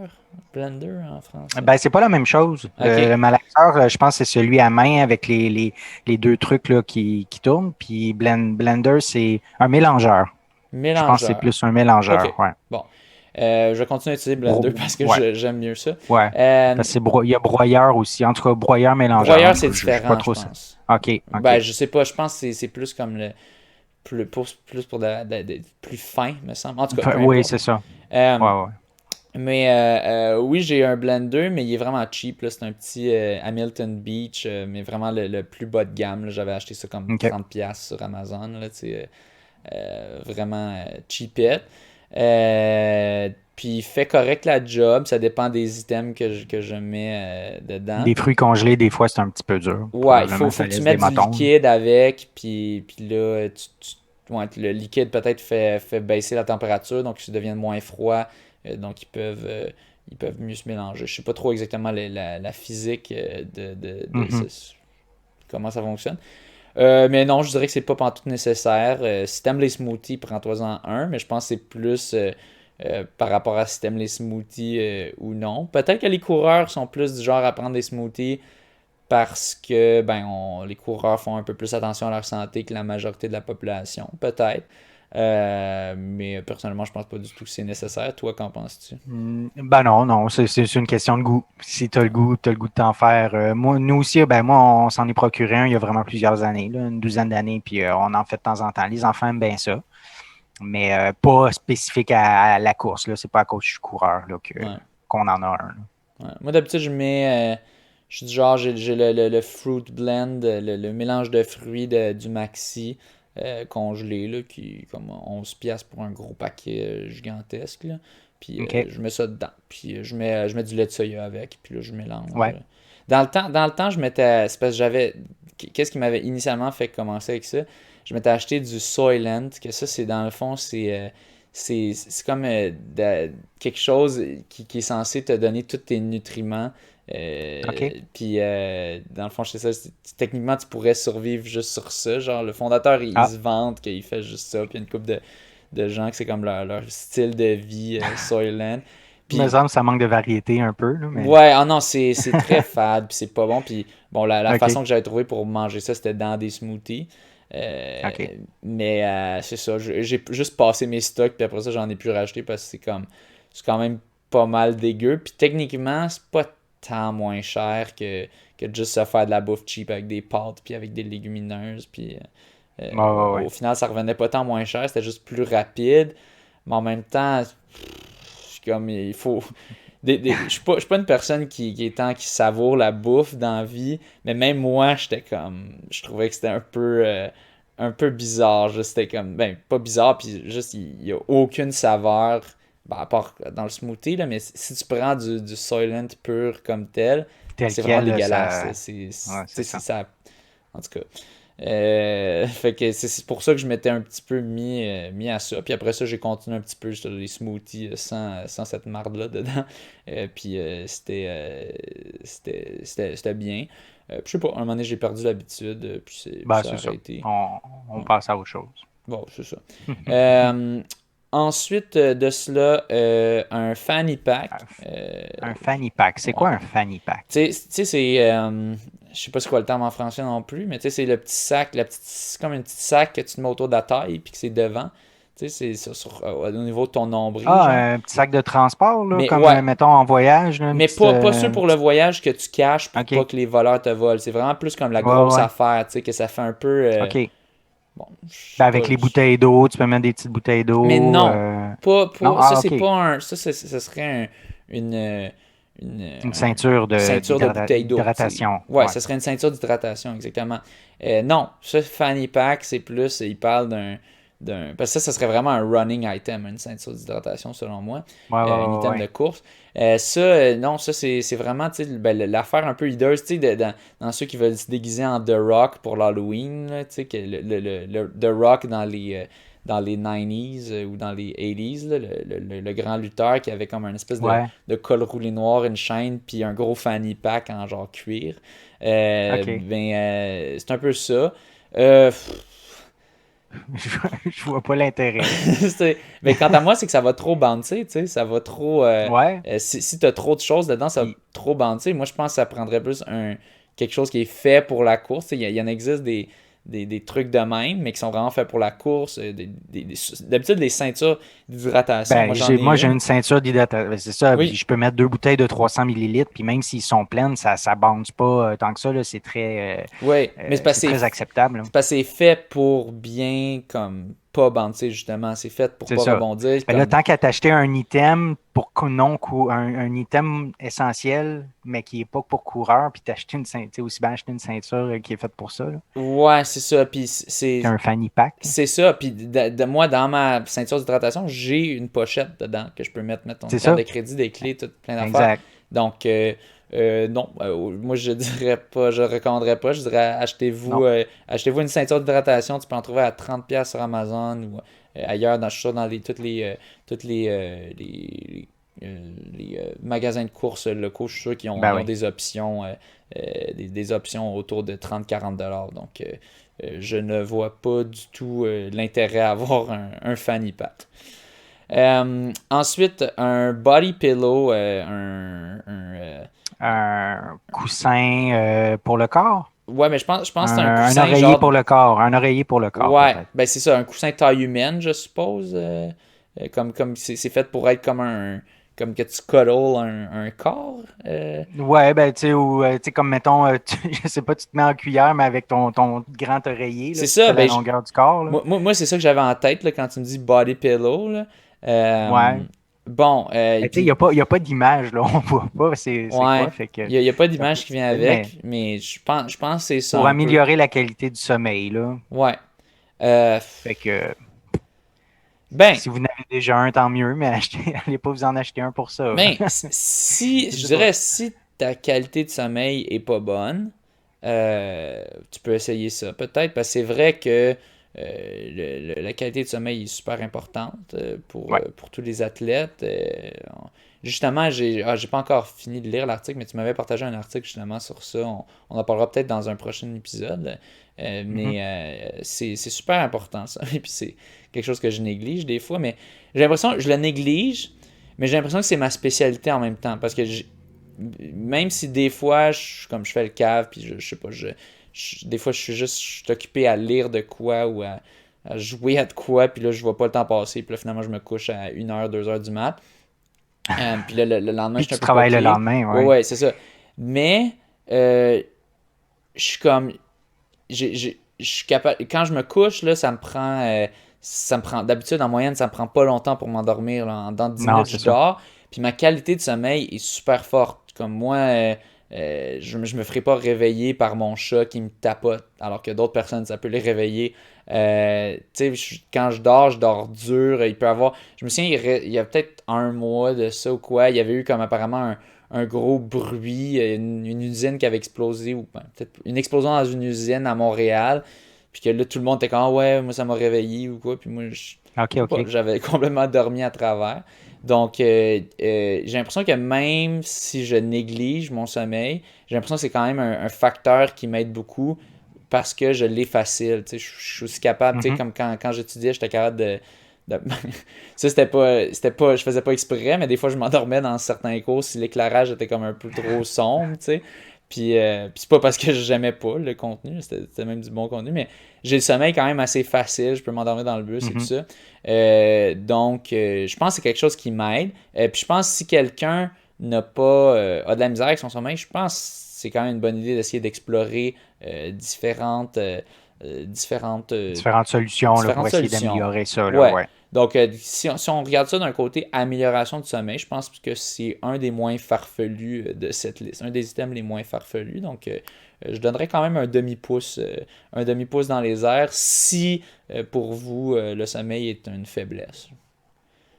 S1: blender en français.
S2: Ben, c'est pas la même chose.
S1: OK.
S2: Le malaxeur, je pense que c'est celui à main avec les deux trucs là, qui tournent. Puis Blender, c'est un mélangeur. Je pense que c'est
S1: Mélangeur.
S2: plus un mélangeur,
S1: OK.
S2: ouais.
S1: Bon. Je vais continuer à utiliser Blender parce que
S2: Ouais,
S1: j'aime mieux ça.
S2: ouais.
S1: Euh,
S2: Parce que il y a broyeur aussi. En tout cas, broyeur, mélangeur. En
S1: Broyeur,
S2: tout
S1: c'est
S2: cas, je suis pas
S1: différent, je
S2: trop ça.
S1: pense.
S2: OK,
S1: Ben,
S2: OK.
S1: je sais pas, je pense que c'est plus comme plus pour plus fin, me semble. En tout cas,
S2: Enfin,
S1: peu
S2: oui,
S1: importe.
S2: c'est ça.
S1: Euh,
S2: Ouais, ouais.
S1: mais oui, j'ai un blender, mais il est vraiment cheap, là. C'est un petit Hamilton Beach, mais vraiment le plus bas de gamme, là. J'avais acheté ça comme
S2: OK.
S1: 30$ sur Amazon, là, tu sais, vraiment cheapette. Puis il fait correct la job, ça dépend des items que je mets dedans.
S2: Des fruits congelés, des fois, c'est un petit peu dur.
S1: Ouais,
S2: Probablement,
S1: faut
S2: ça
S1: que tu
S2: laisse des
S1: mettes du
S2: motons.
S1: liquide avec, puis là, ouais, le liquide peut-être fait baisser la température, donc ils deviennent moins froids, donc ils peuvent mieux se mélanger. Je sais pas trop exactement la physique
S2: Mhm.
S1: comment ça fonctionne. Mais non, je dirais que c'est pas pantoute nécessaire. Si t'aimes les smoothies, prends-toi-en un, mais je pense que c'est plus par rapport à si t'aimes les smoothies ou non. Peut-être que les coureurs sont plus du genre à prendre des smoothies parce que les coureurs font un peu plus attention à leur santé que la majorité de la population, peut-être. Mais personnellement, je pense pas du tout que c'est nécessaire. Toi, qu'en penses-tu?
S2: Ben non, non, c'est une question de goût. Si tu as le goût de t'en faire. Nous aussi, ben moi, on s'en est procuré un il y a vraiment plusieurs années, là, une douzaine d'années, puis on en fait de temps en temps. Les enfants aiment bien ça, mais pas spécifique à la course. Là. C'est pas à cause que je suis coureur là,
S1: Ouais.
S2: qu'on en a un. Là.
S1: Ouais. Moi, d'habitude, je suis du genre, j'ai le fruit blend, le mélange de fruits du Maxi congelé, là, qui est comme 11$ pour un gros paquet gigantesque, là. Puis
S2: OK.
S1: je mets ça dedans. Puis je mets du lait de soya avec. Puis là, je mélange.
S2: Ouais.
S1: Dans le temps, je m'étais. C'est parce que j'avais. Qu'est-ce qui m'avait initialement fait commencer avec ça? Je m'étais acheté du Soylent, que ça, c'est dans le fond, c'est comme quelque chose qui est censé te donner tous tes nutriments.
S2: OK.
S1: Puis, dans le fond, je sais ça, techniquement, tu pourrais survivre juste sur ça. Genre, le fondateur, il
S2: Ah,
S1: se vante qu'il fait juste ça. Puis, il y a une couple de gens que c'est comme leur style de vie, Soylent.
S2: il me
S1: Puis,
S2: semble que ça manque de variété un peu, là, mais
S1: ouais, ah non, c'est très fade, puis c'est pas bon. Puis, bon, la
S2: OK.
S1: façon que j'avais trouvé pour manger ça, c'était dans des smoothies. Euh,
S2: OK.
S1: mais c'est ça, j'ai juste passé mes stocks, puis après ça, j'en ai plus racheté parce que c'est quand même pas mal dégueu. Puis techniquement, c'est pas tant moins cher que de juste se faire de la bouffe cheap avec des pâtes, puis avec des légumineuses. Puis
S2: Ouais, ouais,
S1: au
S2: ouais.
S1: final, ça revenait pas tant moins cher, c'était juste plus rapide. Mais en même temps, je suis comme, il faut. Je suis pas une personne qui savoure la bouffe dans la vie, mais même moi, j'étais comme. Je trouvais que c'était un peu bizarre. Juste, c'était comme. Ben, pas bizarre, puis juste, il n'y a aucune saveur, ben, à part dans le smoothie, là, mais si tu prends du Soylent pur comme tel,
S2: Tel
S1: c'est vraiment
S2: quel,
S1: dégueulasse.
S2: ça. Ouais,
S1: Tu sais,
S2: c'est ça.
S1: ça. En tout cas. Fait que c'est pour ça que je m'étais un petit peu mis à ça. Puis après ça, j'ai continué un petit peu sur les smoothies sans cette marde-là dedans. Puis c'était bien. Puis je sais pas, à un moment donné, j'ai perdu l'habitude, puis
S2: Ben,
S1: ça a
S2: c'est ça.
S1: arrêté.
S2: On
S1: Ouais.
S2: passe à autre chose.
S1: Bon, c'est ça. Euh, Ensuite de cela, un fanny pack.
S2: Un,
S1: Euh,
S2: un fanny pack. C'est
S1: ouais.
S2: quoi un fanny pack?
S1: Tu sais, je sais pas c'est quoi le terme en français non plus, mais tu sais, c'est le petit sac, c'est comme un petit sac que tu te mets autour de la taille puis que c'est devant. Tu sais, c'est au niveau de ton nombril, genre.
S2: Ah, un petit sac de transport, là,
S1: Mais
S2: comme,
S1: ouais,
S2: mettons, en voyage, là,
S1: mais pas ceux pour le voyage que tu caches pour pas
S2: OK.
S1: que les voleurs te volent. C'est vraiment plus comme la
S2: Ouais,
S1: grosse
S2: ouais.
S1: affaire, tu sais, que ça fait un peu.
S2: OK.
S1: Bon, je
S2: Ben,
S1: sais
S2: avec
S1: pas.
S2: les bouteilles d'eau, tu peux mettre des petites bouteilles
S1: Mais
S2: d'eau.
S1: non,
S2: Non?
S1: ça
S2: Ah,
S1: c'est
S2: OK.
S1: pas un, ça serait une,
S2: Une ceinture
S1: ceinture de bouteille d'eau, tu sais.
S2: d'hydratation.
S1: Ouais,
S2: Ouais.
S1: ça serait une ceinture d'hydratation, exactement. Non, ça, fanny pack, c'est plus, il parle parce que ça serait vraiment un running item, une ceinture d'hydratation, selon moi,
S2: Ouais, ouais,
S1: un
S2: ouais,
S1: item de
S2: ouais.
S1: course. Ça, non, ça, c'est vraiment, tu sais, l'affaire un peu hideuse, tu sais, dans ceux qui veulent se déguiser en The Rock pour l'Halloween, là, tu sais, que The Rock dans les 90s ou dans les 80s, là, le grand lutteur qui avait comme un espèce
S2: Ouais,
S1: de col roulé noir, une chaîne, puis un gros fanny pack en genre cuir.
S2: OK.
S1: C'est un peu ça. Euh,
S2: Je vois pas l'intérêt.
S1: Mais quant à moi, c'est que ça va trop bouncer, tu sais, ça va trop...
S2: Ouais.
S1: si t'as trop de choses dedans, ça va
S2: Puis,
S1: trop bouncer. Moi, je pense que ça prendrait plus quelque chose qui est fait pour la course. Tu sais, il y en existe des trucs de même, mais qui sont vraiment faits pour la course. D'habitude, les ceintures d'hydratation, moi, j'en ai
S2: moi, j'ai
S1: une.
S2: une ceinture d'hydratation. C'est ça. Puis
S1: Oui,
S2: je peux mettre 2 bouteilles de 300 millilitres. Puis même s'ils sont pleines, ça bounce pas tant que ça. Là.
S1: oui, mais
S2: C'est très acceptable. Là.
S1: c'est parce que c'est fait pour bien, comme, pas bouncer, justement. C'est fait pour
S2: C'est
S1: pas
S2: ça.
S1: rebondir,
S2: Ben là,
S1: comme...
S2: tant qu'à t'acheter un item pour non un item essentiel, mais qui n'est pas pour coureur, puis t'acheter une ceinture, aussi bien acheter une ceinture qui est faite pour ça, là,
S1: Ouais, c'est ça. Puis
S2: qu'un fanny pack.
S1: c'est ça. Puis moi, dans ma ceinture d'hydratation, j'ai une pochette dedans que je peux mettre ton
S2: C'est
S1: carte de
S2: ça.
S1: crédit, des clés, tout plein d'affaires.
S2: Exact.
S1: Donc, non, moi, je dirais pas, je recommanderais pas. Je dirais,
S2: Non.
S1: achetez-vous une ceinture d'hydratation. Tu peux en trouver à 30$ sur Amazon ou ailleurs, je suis sûr, dans les magasins de courses locaux. Je suis sûr
S2: Ben
S1: ils ont
S2: oui.
S1: des options, des options autour de 30-40$. Donc, je ne vois pas du tout l'intérêt à avoir un fanny pack. Ensuite, un body pillow,
S2: Un coussin pour le corps.
S1: ouais, mais je pense que c'est un
S2: Un
S1: coussin
S2: oreiller
S1: genre.
S2: pour le corps. Un oreiller pour le corps,
S1: Ouais,
S2: peut-être.
S1: ben c'est ça, un coussin taille humaine, je suppose. Comme c'est fait pour être comme comme que tu cuddles un corps.
S2: Ouais, ben, tu sais, ou, tu sais, comme mettons, je sais pas, tu te mets en cuillère, mais avec ton grand oreiller, là,
S1: C'est
S2: qui
S1: ça,
S2: fait la
S1: ben
S2: longueur du corps, là.
S1: moi, c'est ça que j'avais en tête là, quand tu me dis body pillow. Là.
S2: Ouais.
S1: Bon,
S2: Ben, tu sais,
S1: puis
S2: il y a pas d'image, là. On voit pas c'est
S1: ouais,
S2: quoi, fait que
S1: il y a pas
S2: c'est un peu
S1: d'image qui vient
S2: difficile, mais
S1: avec, mais je pense que c'est ça
S2: pour
S1: un peu.
S2: améliorer la qualité du sommeil, là.
S1: Ouais. Euh,
S2: Fait que
S1: ben,
S2: si vous en avez déjà un, tant mieux, mais allez pas vous en acheter un pour ça.
S1: ben, si,
S2: Je
S1: je
S2: sais pas.
S1: dirais, si ta qualité de sommeil est pas bonne, tu peux essayer ça. Peut-être, parce que c'est vrai que la qualité de sommeil est super importante
S2: Ouais.
S1: pour tous les athlètes. Justement, j'ai pas encore fini de lire l'article, mais tu m'avais partagé un article justement sur ça. On en parlera peut-être dans un prochain épisode.
S2: Mhm.
S1: Mais c'est super important ça. Et puis c'est quelque chose que je néglige des fois, mais j'ai l'impression que je le néglige, mais j'ai l'impression que c'est ma spécialité en même temps. Parce que même si des fois, comme je fais le cave, puis je sais pas, des fois je suis occupé à lire de quoi ou à jouer à de quoi, puis là je vois pas le temps passer, puis là finalement je me couche à 1h, 2h du mat. Puis là le lendemain
S2: Puis
S1: je suis un
S2: tu
S1: peu
S2: travailles le
S1: poqué.
S2: lendemain,
S1: Ouais,
S2: ouais.
S1: ouais, c'est ça. Mais je suis comme je suis capable. Quand je me couche, là, ça me prend. D'habitude, en moyenne, ça me prend pas longtemps pour m'endormir. Là. Dans 10
S2: Non,
S1: minutes,
S2: c'est
S1: je
S2: ça.
S1: dors. Puis ma qualité de sommeil est super forte. Comme moi, je me ferai pas réveiller par mon chat qui me tapote. Alors que d'autres personnes, ça peut les réveiller. Tu sais, quand je dors dur. Il peut avoir. Je me souviens, il y a peut-être un mois de ça ou quoi. Il y avait eu comme apparemment un gros bruit, une usine qui avait explosé, ou peut-être une explosion dans une usine à Montréal, puis que là, tout le monde était comme, ah ouais, moi, ça m'a réveillé ou quoi, puis moi,
S2: OK,
S1: je sais pas,
S2: OK.
S1: j'avais complètement dormi à travers. Donc, j'ai l'impression que même si je néglige mon sommeil, j'ai l'impression que c'est quand même un facteur qui m'aide beaucoup parce que je l'ai facile. Tu sais, je suis aussi capable, tu sais,
S2: Mhm.
S1: comme quand j'étudiais, j'étais capable de- ça, je faisais pas exprès, mais des fois, je m'endormais dans certains cours si l'éclairage était comme un peu trop sombre, tu sais. Puis c'est pas parce que j'aimais pas le contenu, c'était même du bon contenu, mais j'ai le sommeil quand même assez facile, je peux m'endormir dans le bus et tout
S2: Mhm.
S1: ça. Donc, je pense que c'est quelque chose qui m'aide. Puis je pense que si quelqu'un a de la misère avec son sommeil, je pense que c'est quand même une bonne idée d'essayer d'explorer
S2: Différentes solutions là, pour
S1: différentes
S2: essayer
S1: solutions.
S2: d'améliorer ça, là,
S1: Ouais.
S2: ouais.
S1: Donc, si on regarde ça d'un côté amélioration du sommeil, je pense que c'est un des moins farfelus de cette liste, un des items les moins farfelus. Donc, je donnerais quand même un demi-pouce dans les airs si pour vous le sommeil est une faiblesse.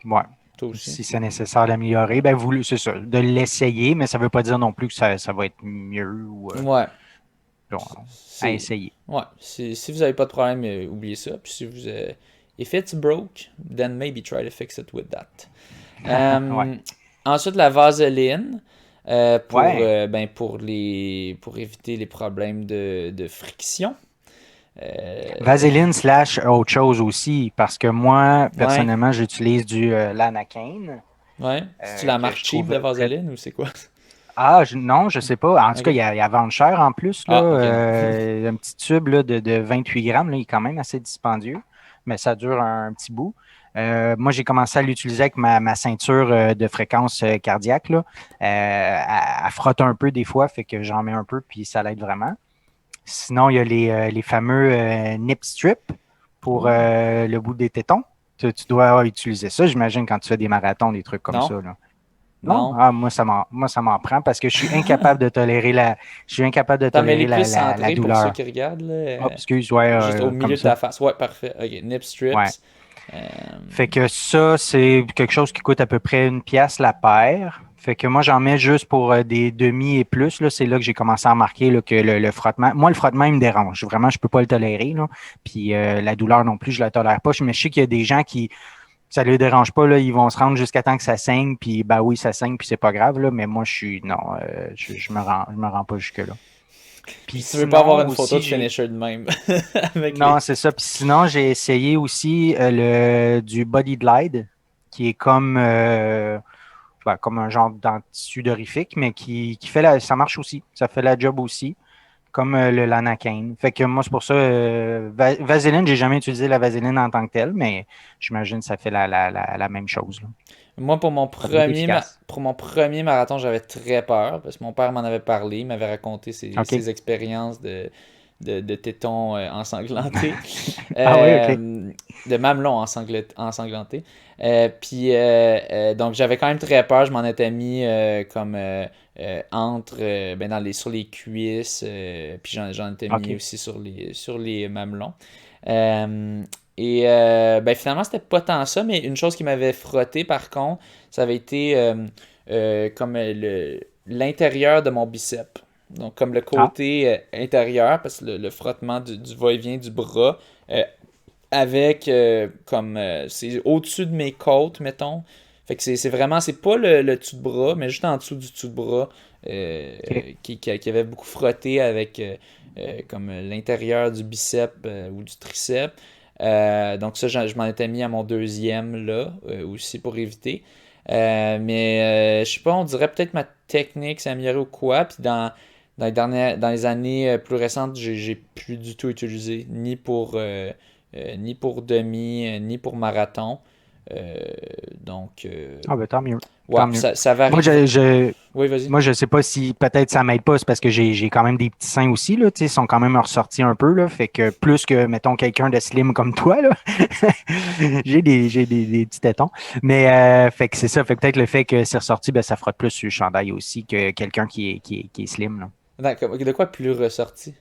S2: Ouais.
S1: Toi aussi.
S2: Si c'est nécessaire d'améliorer, ben vous, c'est ça, de l'essayer, mais ça ne veut pas dire non plus que ça va être mieux ou
S1: Ouais.
S2: bon, à
S1: C'est.
S2: essayer.
S1: Ouais. Si vous n'avez pas de problème, oubliez ça. Puis si vous. If it's broke, then maybe try to fix it with that.
S2: Ouais.
S1: Ensuite, la vaseline.
S2: Ouais.
S1: Pour éviter les problèmes de friction.
S2: Vaseline slash autre chose aussi, parce que moi,
S1: Ouais,
S2: personnellement, j'utilise du Lanacaine,
S1: ouais. C'est-tu la
S2: que
S1: marque
S2: je
S1: cheap
S2: trouve
S1: de
S2: très.
S1: vaseline ou c'est quoi?
S2: Ah, non, je sais pas. En tout cas,
S1: Ok.
S2: il y a vendre cher en plus, là.
S1: Ah, ok, non.
S2: Un petit tube là, de 28 grammes, là, il est quand même assez dispendieux, mais ça dure un petit bout. Moi, j'ai commencé à l'utiliser avec ma ceinture de fréquence cardiaque, là. Elle frotte un peu des fois, fait que j'en mets un peu, puis ça l'aide vraiment. Sinon, il y a les fameux nip strips pour
S1: Oh.
S2: le bout des tétons. Tu dois utiliser ça, j'imagine, quand tu fais des marathons, des trucs comme
S1: Non,
S2: ça, là. Non?
S1: non.
S2: Ah, moi, ça m'en prend parce que je suis incapable de
S1: T'en mets
S2: tolérer
S1: les plus
S2: la
S1: centrés pour ceux
S2: douleur.
S1: qui regardent, là.
S2: Oh, excuse, ouais,
S1: Juste au
S2: comme
S1: milieu de
S2: ça.
S1: ta face. Ouais, parfait. Ok, nip
S2: Ouais.
S1: strips. Euh,
S2: Fait que ça, c'est quelque chose qui coûte à peu près 1 pièce la paire. Fait que moi, j'en mets juste pour des demi et plus. Là, c'est là que j'ai commencé à remarquer là, que le frottement. Moi, le frottement, il me dérange. Vraiment, je peux pas le tolérer. Là. Puis la douleur non plus, je la tolère pas. Mais je sais qu'il y a des gens qui ça les dérange pas. Là, ils vont se rendre jusqu'à temps que ça saigne. Puis bah oui, ça saigne, puis c'est pas grave. Là, mais moi, je suis. Non, je me rends pas jusque-là. Puis
S1: Puis tu veux pas avoir
S2: sinon
S1: une photo
S2: aussi,
S1: de
S2: j'ai.
S1: finisher de même. Avec
S2: Non,
S1: les.
S2: c'est ça. Puis sinon, j'ai essayé aussi du Body Glide, qui est comme un genre d'anti-sudorifique, mais qui fait ça marche aussi. Ça fait la job aussi, comme le Lanacaine. Fait que moi, c'est pour ça, Vaseline, j'ai jamais utilisé la Vaseline en tant que telle, mais j'imagine que ça fait la même chose, là.
S1: Moi,
S2: Ça doit être efficace.
S1: pour mon premier marathon, j'avais très peur parce que mon père m'en avait parlé, il m'avait raconté
S2: OK.
S1: ses expériences de tétons ensanglantés,
S2: Ah oui, OK.
S1: de mamelons ensanglantés. Donc, j'avais quand même très peur. Je m'en étais mis sur les cuisses, puis j'en étais mis
S2: OK.
S1: aussi sur les mamelons. Euh, Finalement, c'était pas tant ça, mais une chose qui m'avait frotté par contre, ça avait été comme l'intérieur de mon bicep. Donc, comme le
S2: Ah,
S1: côté intérieur, parce que le frottement du va-et-vient du bras, euh, c'est au-dessus de mes côtes, mettons. Fait que c'est vraiment, c'est pas le dessous de bras, mais juste en dessous du dessous de bras
S2: OK.
S1: qui avait beaucoup frotté avec comme l'intérieur du bicep ou du triceps. Donc ça, je m'en étais mis à mon deuxième là, aussi pour éviter. Je sais pas, on dirait peut-être ma technique s'est améliorée ou quoi. Puis dans les années plus récentes, j'ai plus du tout utilisé, ni pour demi, ni pour marathon. Euh, donc,
S2: Ah, ben tant mieux.
S1: ouais,
S2: Tant mieux.
S1: ça
S2: Moi,
S1: varie. Oui, vas-y.
S2: moi, je sais pas si peut-être ça m'aide pas, c'est parce que j'ai quand même des petits seins aussi, là, tu sais, ils sont quand même ressortis un peu, là, fait que plus que, mettons, quelqu'un de slim comme toi, là, des petits tétons. Mais, fait que c'est ça, fait que peut-être le fait que c'est ressorti, ben, ça frotte plus sur le chandail aussi que quelqu'un qui est slim, là.
S1: D'accord. De quoi plus ressorti?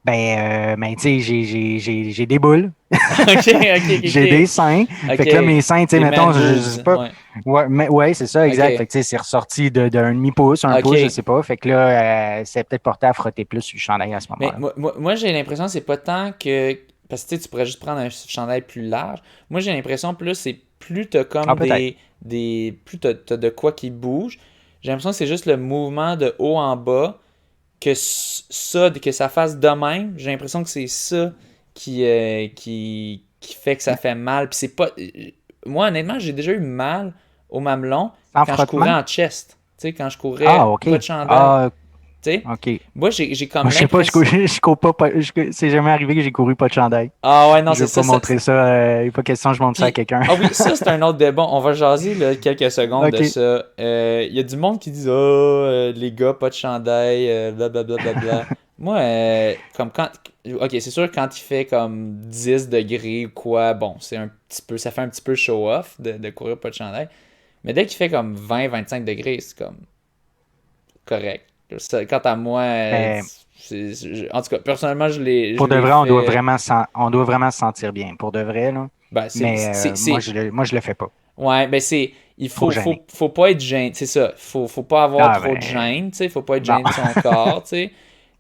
S2: Ben, tu sais, j'ai des boules,
S1: Ok, ok,
S2: j'ai des
S1: ok,
S2: seins.
S1: ok.
S2: Fait que là, mes seins, tu sais,
S1: Des
S2: mettons,
S1: man
S2: je
S1: boobs,
S2: sais pas.
S1: ouais.
S2: Ouais, ouais, c'est ça, exact. Fait
S1: Ok,
S2: que, tu sais, c'est ressorti d'un demi-pouce, un pouce, je
S1: ok.
S2: sais pas. Fait que là, c'est peut-être porté à frotter plus sur le chandail à ce
S1: Mais
S2: moment-là.
S1: moi, j'ai l'impression que c'est pas tant que. Parce que tu sais, tu pourrais juste prendre un chandail plus large. Moi, j'ai l'impression plus c'est plus t'as
S2: Ah,
S1: comme
S2: peut-être.
S1: plus t'as de quoi qui bouge. J'ai l'impression que c'est juste le mouvement de haut en bas que ça fasse de même. J'ai l'impression que c'est ça qui fait que ça fait mal. Puis c'est pas. Moi, honnêtement, j'ai déjà eu mal au mamelon
S2: Sans
S1: quand je courais
S2: frottement?
S1: en chest. Tu sais, quand je
S2: Ah,
S1: courais
S2: OK.
S1: pas de chandail.
S2: Ah,
S1: Tu sais,
S2: OK.
S1: moi, j'ai comme
S2: Moi, je sais pas,
S1: l'impression.
S2: je cours pas, c'est jamais arrivé que j'ai couru pas de chandail.
S1: Ah ouais, non,
S2: Je
S1: c'est
S2: veux pas
S1: ça.
S2: montrer ça. Il n'est pas question que je montre ça à
S1: Puis,
S2: quelqu'un.
S1: ah oui, ça c'est un autre débat. On va jaser là, quelques secondes de
S2: OK.
S1: ça. Il y a du monde qui dit les gars, pas de chandail, blablabla. Bla, bla, bla. Moi, comme quand. Ok, c'est sûr, quand il fait comme 10 degrés ou quoi, bon, c'est un petit peu. Ça fait un petit peu show-off de courir pas de chandail. Mais dès qu'il fait comme 20-25 degrés, c'est comme correct. Quant à moi,
S2: Mais
S1: en tout cas, personnellement, je
S2: pour de
S1: l'ai
S2: vrai,
S1: fait.
S2: on doit vraiment se sentir bien. Pour de vrai, là.
S1: Ben,
S2: Mais moi, je le fais pas.
S1: ouais, ben c'est. Il
S2: Trop gêné.
S1: faut pas être gêné. C'est ça. Faut pas avoir
S2: Ah,
S1: trop de
S2: ben,
S1: gêne, tu sais. Faut pas être
S2: non.
S1: gêné de son corps, tu sais.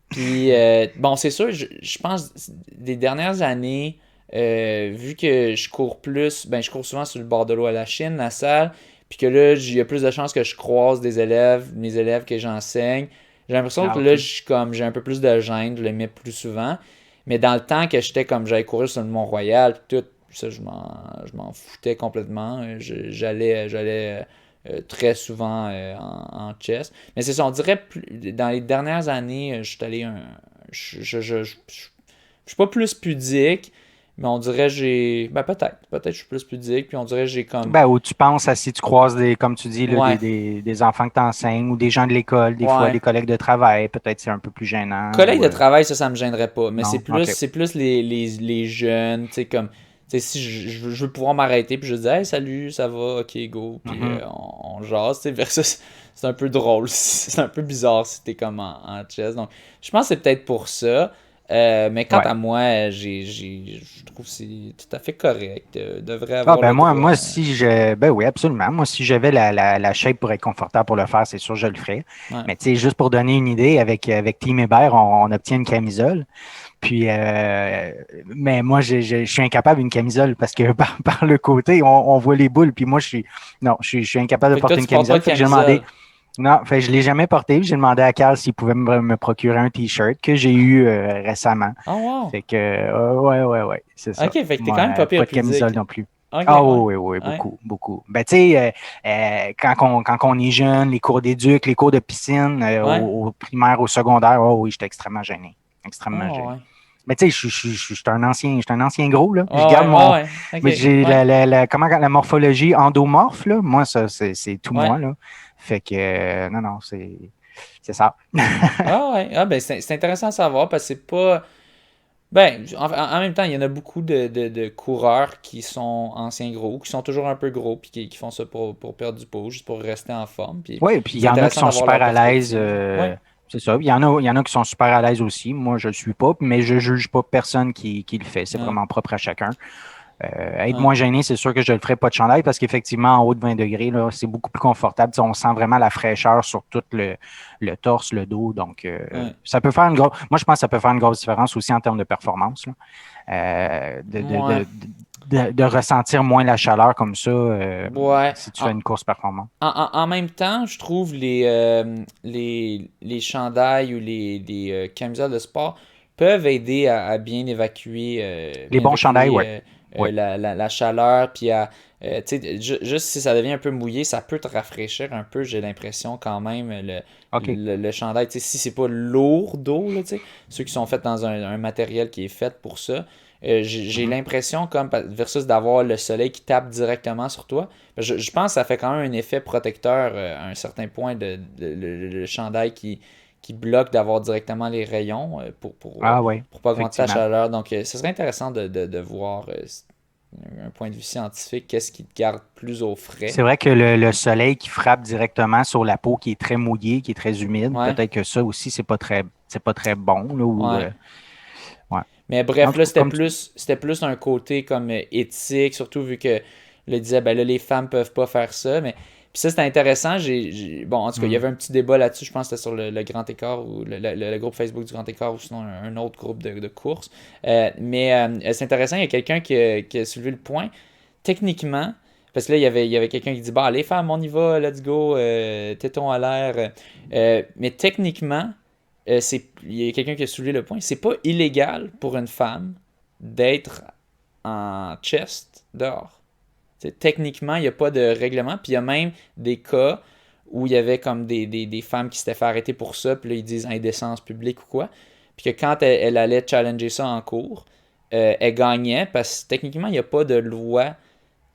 S1: Puis, bon, c'est sûr, je pense, des dernières années, vu que je cours plus, ben je cours souvent sur le bord de l'eau à la Chine, la salle, puis que là, il y a plus de chances que je croise des élèves, mes élèves que j'enseigne. J'ai l'impression
S2: Ah,
S1: que là,
S2: OK.
S1: j'ai un peu plus de gêne, je les mets plus souvent. Mais dans le temps que j'allais courir sur le Mont-Royal, puis tout, ça, je m'en foutais complètement. J'allais très souvent en chess. Mais c'est ça, on dirait, dans les dernières années, je suis allé je suis pas plus pudique, mais on dirait ben peut-être je suis plus pudique, puis on dirait j'ai comme,
S2: Ben, où tu penses à si tu croises comme tu dis, là,
S1: ouais,
S2: des enfants que tu enseignes ou des gens de l'école, des fois
S1: ouais.
S2: des collègues de travail, peut-être c'est un peu plus gênant
S1: Collègue
S2: ou
S1: de travail, ça me gênerait pas, mais
S2: non. OK.
S1: c'est plus les jeunes, tu sais, comme, tu sais, si je veux pouvoir m'arrêter, puis je dis, hey, salut, ça va, ok, go, puis
S2: Mhm.
S1: on jase, tu sais, versus, c'est un peu drôle, c'est un peu bizarre si t'es comme en chess, donc je pense que c'est peut-être pour ça, mais quant
S2: Ouais.
S1: à moi, je trouve que c'est tout à fait correct, devrait
S2: Ah
S1: avoir
S2: ben
S1: le droit.
S2: moi si je ben oui, absolument. Moi, si j'avais la shape pour être confortable pour le faire, c'est sûr je le ferais.
S1: Ouais.
S2: Mais tu sais, juste pour donner une idée, avec Team Hébert, on obtient une camisole. Puis mais moi, je suis incapable d'une camisole parce que par le côté, on voit les boules. Puis moi, je suis incapable de
S1: Fait que toi,
S2: porter
S1: tu
S2: une
S1: portes pas
S2: camisole.
S1: de
S2: Fait que j'ai demandé.
S1: camisole.
S2: Non, fait que je ne l'ai jamais porté. Puis j'ai demandé à Carl s'il pouvait me procurer un T-shirt que j'ai eu récemment.
S1: Oh wow!
S2: Fait que ouais, c'est ça.
S1: Ok, fait que t'es
S2: Moi,
S1: quand même pas
S2: pas
S1: pire
S2: de camisole
S1: pudique.
S2: non plus.
S1: Ok,
S2: Ah
S1: ouais.
S2: oui, oui, oui,
S1: Ouais.
S2: beaucoup, beaucoup. Ben, tu sais, quand on est jeune, les cours d'éduc, les cours de piscine,
S1: Ouais.
S2: au primaire, au secondaire, oh oui, j'étais extrêmement gêné. Extrêmement
S1: Oh
S2: gêné.
S1: ouais.
S2: Mais tu sais, je suis un ancien gros, là. Je garde
S1: Ouais, ouais,
S2: mon.
S1: ouais.
S2: Mais
S1: Ok,
S2: j'ai
S1: ouais.
S2: la morphologie endomorphe, là. Moi, ça, c'est tout
S1: Ouais.
S2: moi, là. Fait que, non, non, c'est ça.
S1: Ah ouais. Ah ben c'est intéressant à savoir parce que c'est pas. Ben, en même temps, il y en a beaucoup de coureurs qui sont anciens gros, qui sont toujours un peu gros, puis qui font ça pour perdre du poids, juste pour rester en forme. Puis
S2: Oui, puis il
S1: c'est
S2: y en a qui
S1: intéressant
S2: sont
S1: d'avoir
S2: super
S1: leur
S2: à l'aise.
S1: perspective. Ouais.
S2: C'est ça. Il y en a qui sont super à l'aise aussi. Moi, je ne le suis pas, mais je ne juge pas personne qui le fait. C'est
S1: Ouais.
S2: vraiment propre à chacun. Être
S1: Ouais.
S2: moins gêné, c'est sûr que je ne le ferai pas de chandail parce qu'effectivement, en haut de 20 degrés, là, c'est beaucoup plus confortable. Tu sais, on sent vraiment la fraîcheur sur tout le torse, le dos. Donc,
S1: Ouais.
S2: ça peut faire une grosse. Moi, je pense que ça peut faire une grosse différence aussi en termes de performance, là.
S1: Ouais.
S2: De ressentir moins la chaleur comme ça
S1: Ouais.
S2: si tu fais une course performante.
S1: En même temps, je trouve les chandails ou les camisoles de sport peuvent aider à
S2: Les
S1: bien
S2: bons chandails,
S1: évacuer
S2: ouais. Ouais.
S1: la chaleur, puis tu sais, juste si ça devient un peu mouillé, ça peut te rafraîchir un peu, j'ai l'impression quand même,
S2: OK.
S1: le chandail, tu sais, si c'est pas lourd d'eau, là, tu sais, ceux qui sont faits dans un matériel qui est fait pour ça, j'ai
S2: Mhm.
S1: l'impression, comme versus d'avoir le soleil qui tape directement sur toi, je pense que ça fait quand même un effet protecteur à un certain point le chandail qui bloque d'avoir directement les rayons
S2: Ah ouais,
S1: pour pas augmenter ta
S2: effectivement.
S1: chaleur. Donc, ce serait intéressant de voir un point de vue scientifique, qu'est-ce qui te garde plus au frais.
S2: C'est vrai que le soleil qui frappe directement sur la peau qui est très mouillée, qui est très humide,
S1: Ouais,
S2: peut-être que ça aussi, c'est pas très bon, là,
S1: ouais.
S2: ouais.
S1: Mais
S2: En
S1: bref,
S2: tout
S1: là,
S2: cas, comme tu.
S1: c'était plus un côté comme éthique, surtout vu que le disait, ben là, les femmes peuvent pas faire ça. Mais puis ça, c'était intéressant. Bon, en tout cas, il y
S2: Hmm.
S1: avait un petit débat là-dessus. Je pense que c'était sur le Grand Écart ou le groupe Facebook du Grand Écart ou sinon un autre groupe de course. Mais c'est intéressant, il y a quelqu'un qui a soulevé le point. Techniquement, parce que là, il y avait quelqu'un qui dit, bah, les femmes, on y va, let's go, téton à l'air. Mais techniquement, il y a quelqu'un qui a soulevé le point. C'est pas illégal pour une femme d'être en chest dehors. T'sais, techniquement, il n'y a pas de règlement. Puis il y a même des cas où il y avait comme des femmes qui s'étaient fait arrêter pour ça. Puis là, ils disent indécence publique ou quoi. Puis que quand elle allait challenger ça en cours, elle gagnait parce que techniquement, il n'y a pas de loi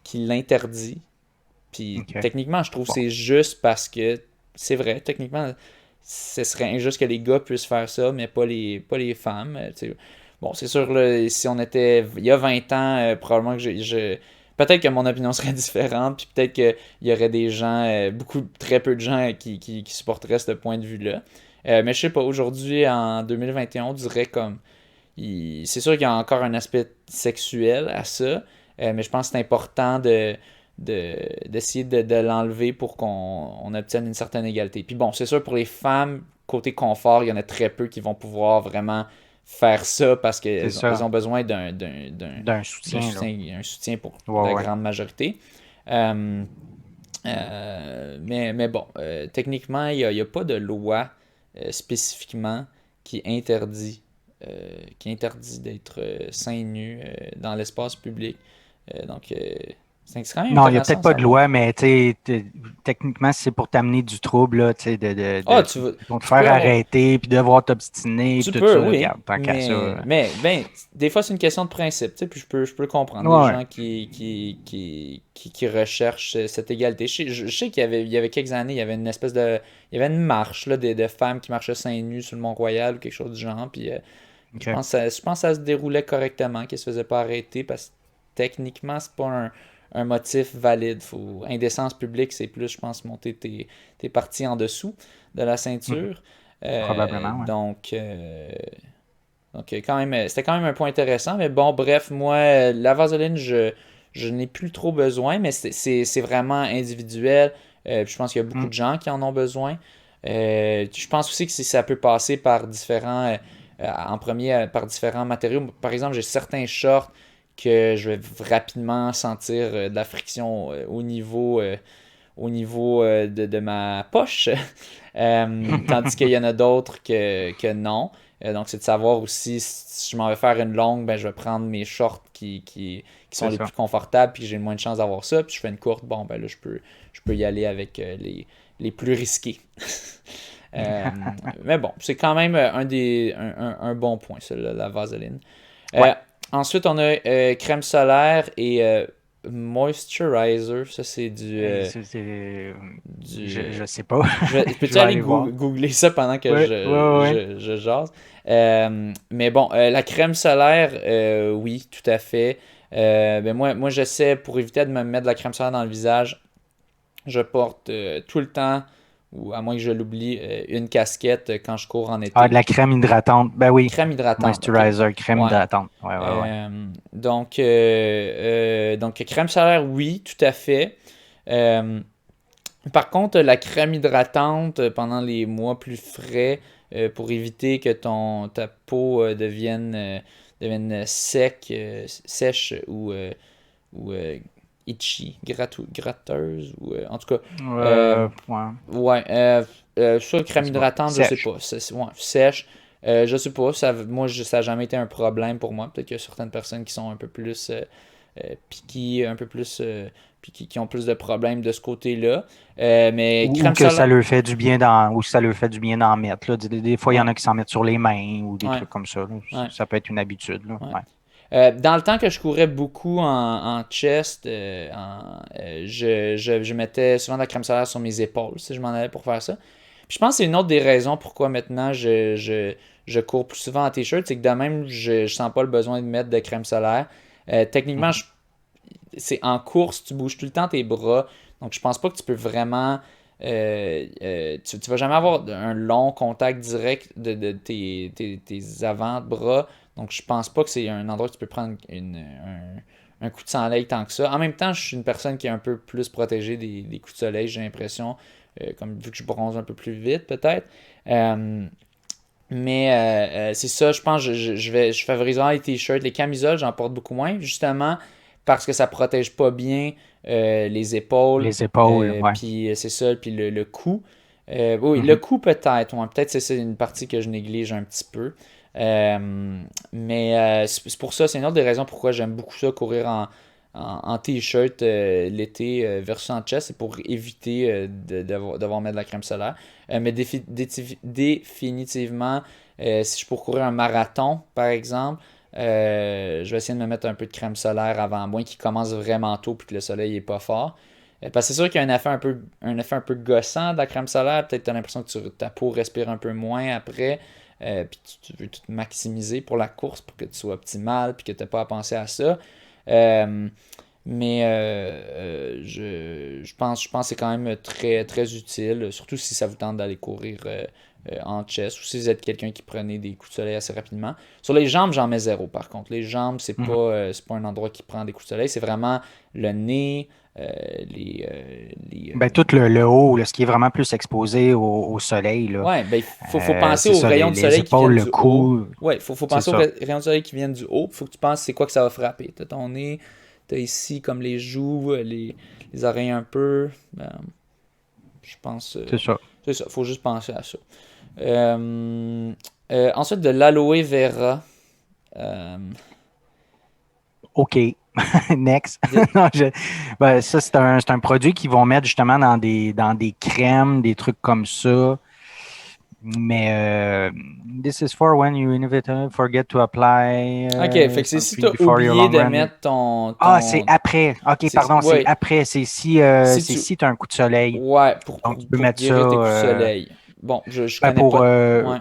S1: qui l'interdit. Puis
S2: OK.
S1: techniquement, je trouve que
S2: Bon.
S1: c'est juste parce que c'est vrai, techniquement, ce serait injuste que les gars puissent faire ça, mais pas les femmes. Bon, c'est sûr, là, si on était il y a 20 ans, probablement que peut-être que mon opinion serait différente, puis peut-être qu'il y aurait des gens, très peu de gens qui supporteraient ce point de vue-là. Mais je sais pas, aujourd'hui, en 2021, on dirait comme. C'est sûr qu'il y a encore un aspect sexuel à ça, mais je pense que c'est important d'essayer de l'enlever pour qu'on obtienne une certaine égalité. Puis bon, c'est sûr, pour les femmes, côté confort, il y en a très peu qui vont pouvoir vraiment faire ça parce
S2: C'est
S1: qu'elles
S2: ça.
S1: ont besoin
S2: D'un soutien, là.
S1: un soutien pour
S2: Ouais,
S1: la
S2: ouais.
S1: grande majorité. Euh, mais bon, techniquement, il y a pas de loi spécifiquement qui interdit, d'être seins nus dans l'espace public. Donc, c'est quand même
S2: Non, il n'y a
S1: intéressant
S2: peut-être
S1: à
S2: pas de
S1: savoir.
S2: loi, mais tu sais, techniquement, si c'est pour t'amener du trouble, là, tu sais,
S1: Ah,
S2: ils vont te
S1: tu peux
S2: faire
S1: avoir.
S2: arrêter, puis devoir t'obstiner,
S1: Tu
S2: puis tout
S1: peux,
S2: ça,
S1: oui,
S2: regarde, tant qu'à ça.
S1: ben, des fois c'est une question de principe, tu sais, puis je peux le comprendre. Les
S2: Ouais,
S1: gens qui recherchent cette égalité. Je sais qu'il y avait quelques années, il y avait une espèce de, il y avait une marche là, de femmes qui marchaient seins nus sur le Mont-Royal ou quelque chose du genre, puis
S2: OK.
S1: je pense que ça se déroulait correctement, qu'ils se faisaient pas arrêter parce que techniquement c'est pas un motif valide. Indécence publique, c'est plus, je pense, monter tes parties en dessous de la
S2: Mhm.
S1: ceinture.
S2: Probablement, ouais.
S1: Donc, quand même, c'était quand même un point intéressant. Mais bon, bref, moi, la vaseline, je n'ai plus trop besoin, mais c'est vraiment individuel. Puis je pense qu'il y a beaucoup
S2: Mm.
S1: de gens qui en ont besoin. Je pense aussi que ça peut passer par en premier, par différents matériaux. Par exemple, j'ai certains shorts que je vais rapidement sentir de la friction au niveau de ma poche. Tandis qu'il y en a d'autres que non. Donc, c'est de savoir aussi si je m'en vais faire une longue, ben, je vais prendre mes shorts qui sont
S2: C'est
S1: les
S2: ça.
S1: plus confortables, puis j'ai le moins de chance d'avoir ça. Puis je fais une courte, bon, ben là, je peux y aller avec les plus risqués. Euh, mais bon, c'est quand même un bon point, ça, la vaseline.
S2: Ouais.
S1: Euh, Ensuite, on a crème solaire et moisturizer. Ça, c'est du
S2: Je sais pas. Je
S1: peux-tu
S2: vais
S1: aller
S2: aller voir.
S1: googler ça pendant que
S2: Ouais, ouais, ouais.
S1: je jase? Mais bon, la crème solaire, oui, tout à fait. Ben moi, j'essaie, pour éviter de me mettre de la crème solaire dans le visage, je porte tout le temps, ou à moins que je l'oublie, une casquette quand je cours en
S2: Ah,
S1: été.
S2: de la crème hydratante. Ben oui.
S1: Crème hydratante, ok.
S2: Moisturizer, crème
S1: Ouais.
S2: hydratante. Ouais, ouais, ouais.
S1: Donc, crème solaire, oui, tout à fait. Euh, Par contre, la crème hydratante pendant les mois plus frais, pour éviter que ta peau devienne sèche ou itchy, gratteuse, ou en tout cas, euh,
S2: Ouais.
S1: ouais, ça,
S2: Je
S1: crème
S2: sais pas.
S1: hydratante, je sais
S2: Sèche.
S1: pas, ouais, sèche, je sais pas, ça n'a jamais été un problème pour moi. Peut-être qu'il y a certaines personnes qui sont un peu plus piquées, un peu plus puis qui ont plus de problèmes de ce côté-là. Mais
S2: Ou
S1: crème
S2: que ça
S1: solaire,
S2: leur fait du bien ou ça leur fait du bien d'en mettre. Là. Des fois, il y
S1: ouais,
S2: en a qui s'en mettent sur les mains ou des
S1: ouais,
S2: trucs comme ça. Là.
S1: ouais,
S2: Ça peut être une habitude. Là.
S1: ouais.
S2: Ouais.
S1: Dans le temps que je courais beaucoup en chest, je mettais souvent de la crème solaire sur mes épaules si je m'en allais pour faire ça. Puis je pense que c'est une autre des raisons pourquoi maintenant je cours plus souvent en t-shirt, c'est que de même, je sens pas le besoin de mettre de crème solaire. Techniquement,
S2: Mhm.
S1: c'est en course, tu bouges tout le temps tes bras, donc je pense pas que tu peux vraiment. Tu vas jamais avoir un long contact direct de tes avant-bras, donc je pense pas que c'est un endroit où tu peux prendre un coup de soleil tant que ça. En même temps, je suis une personne qui est un peu plus protégée des coups de soleil, j'ai l'impression, comme vu que je bronze un peu plus vite peut-être. Euh, c'est ça, je pense, je favorise vraiment les t-shirts, les camisoles, j'en porte beaucoup moins, justement parce que ça protège pas bien les épaules,
S2: Les épaules, ouais.
S1: puis c'est ça, puis le cou. Oui, le
S2: Mhm.
S1: cou peut-être, ouais, peut-être c'est une partie que je néglige un petit peu. C'est pour ça, c'est une autre des raisons pourquoi j'aime beaucoup ça, courir en t-shirt l'été versus en chest, c'est pour éviter devoir mettre de la crème solaire. Mais définitivement, si je pour courir un marathon, par exemple, je vais essayer de me mettre un peu de crème solaire avant, à moins qu'il commence vraiment tôt et que le soleil est pas fort. Parce que c'est sûr qu'il y a un effet un peu gossant de la crème solaire. Peut-être que tu as l'impression que ta peau respire un peu moins après. Puis tu veux tout maximiser pour la course pour que tu sois optimal puis que tu n'aies pas à penser à ça. Euh, Mais je pense que c'est quand même très, très utile, surtout si ça vous tente d'aller courir en chest ou si vous êtes quelqu'un qui prenait des coups de soleil assez rapidement. Sur les jambes, j'en mets zéro par contre. Les jambes,
S2: Mhm.
S1: c'est pas un endroit qui prend des coups de soleil, c'est vraiment le nez, les,
S2: Ben, tout le haut, là, ce qui est vraiment plus exposé au soleil, là.
S1: ouais, ben, faut penser
S2: C'est
S1: aux
S2: ça,
S1: rayons de
S2: les
S1: soleil qui
S2: épaules,
S1: viennent
S2: le
S1: du haut.
S2: cou,
S1: Ouais, faut
S2: c'est
S1: penser aux
S2: ça.
S1: rayons de soleil qui viennent du haut. Faut que tu penses c'est quoi que ça va frapper. T'as ton nez, t'as ici comme les joues, les oreilles un peu. Euh, je pense.
S2: C'est ça.
S1: C'est ça, faut juste penser à ça. Ensuite, de l'aloe vera. Euh,
S2: OK. Next.
S1: de-
S2: Non, ben, ça, c'est un produit qu'ils vont mettre justement dans des crèmes, des trucs comme ça. Mais this is for when you inevitably forget to apply
S1: Ok, fait que c'est si
S2: something
S1: t'as
S2: before your
S1: oublié
S2: long
S1: de
S2: run.
S1: mettre ton,
S2: Ah, c'est
S1: ton,
S2: après. OK, pardon, c'est
S1: ouais,
S2: après.
S1: si
S2: C'est
S1: tu,
S2: si tu as un coup de soleil.
S1: ouais,
S2: Donc, tu peux
S1: pour
S2: mettre ça
S1: guérir tes coups de soleil. Bon, je
S2: ben,
S1: connais
S2: pour
S1: pas. Ouais.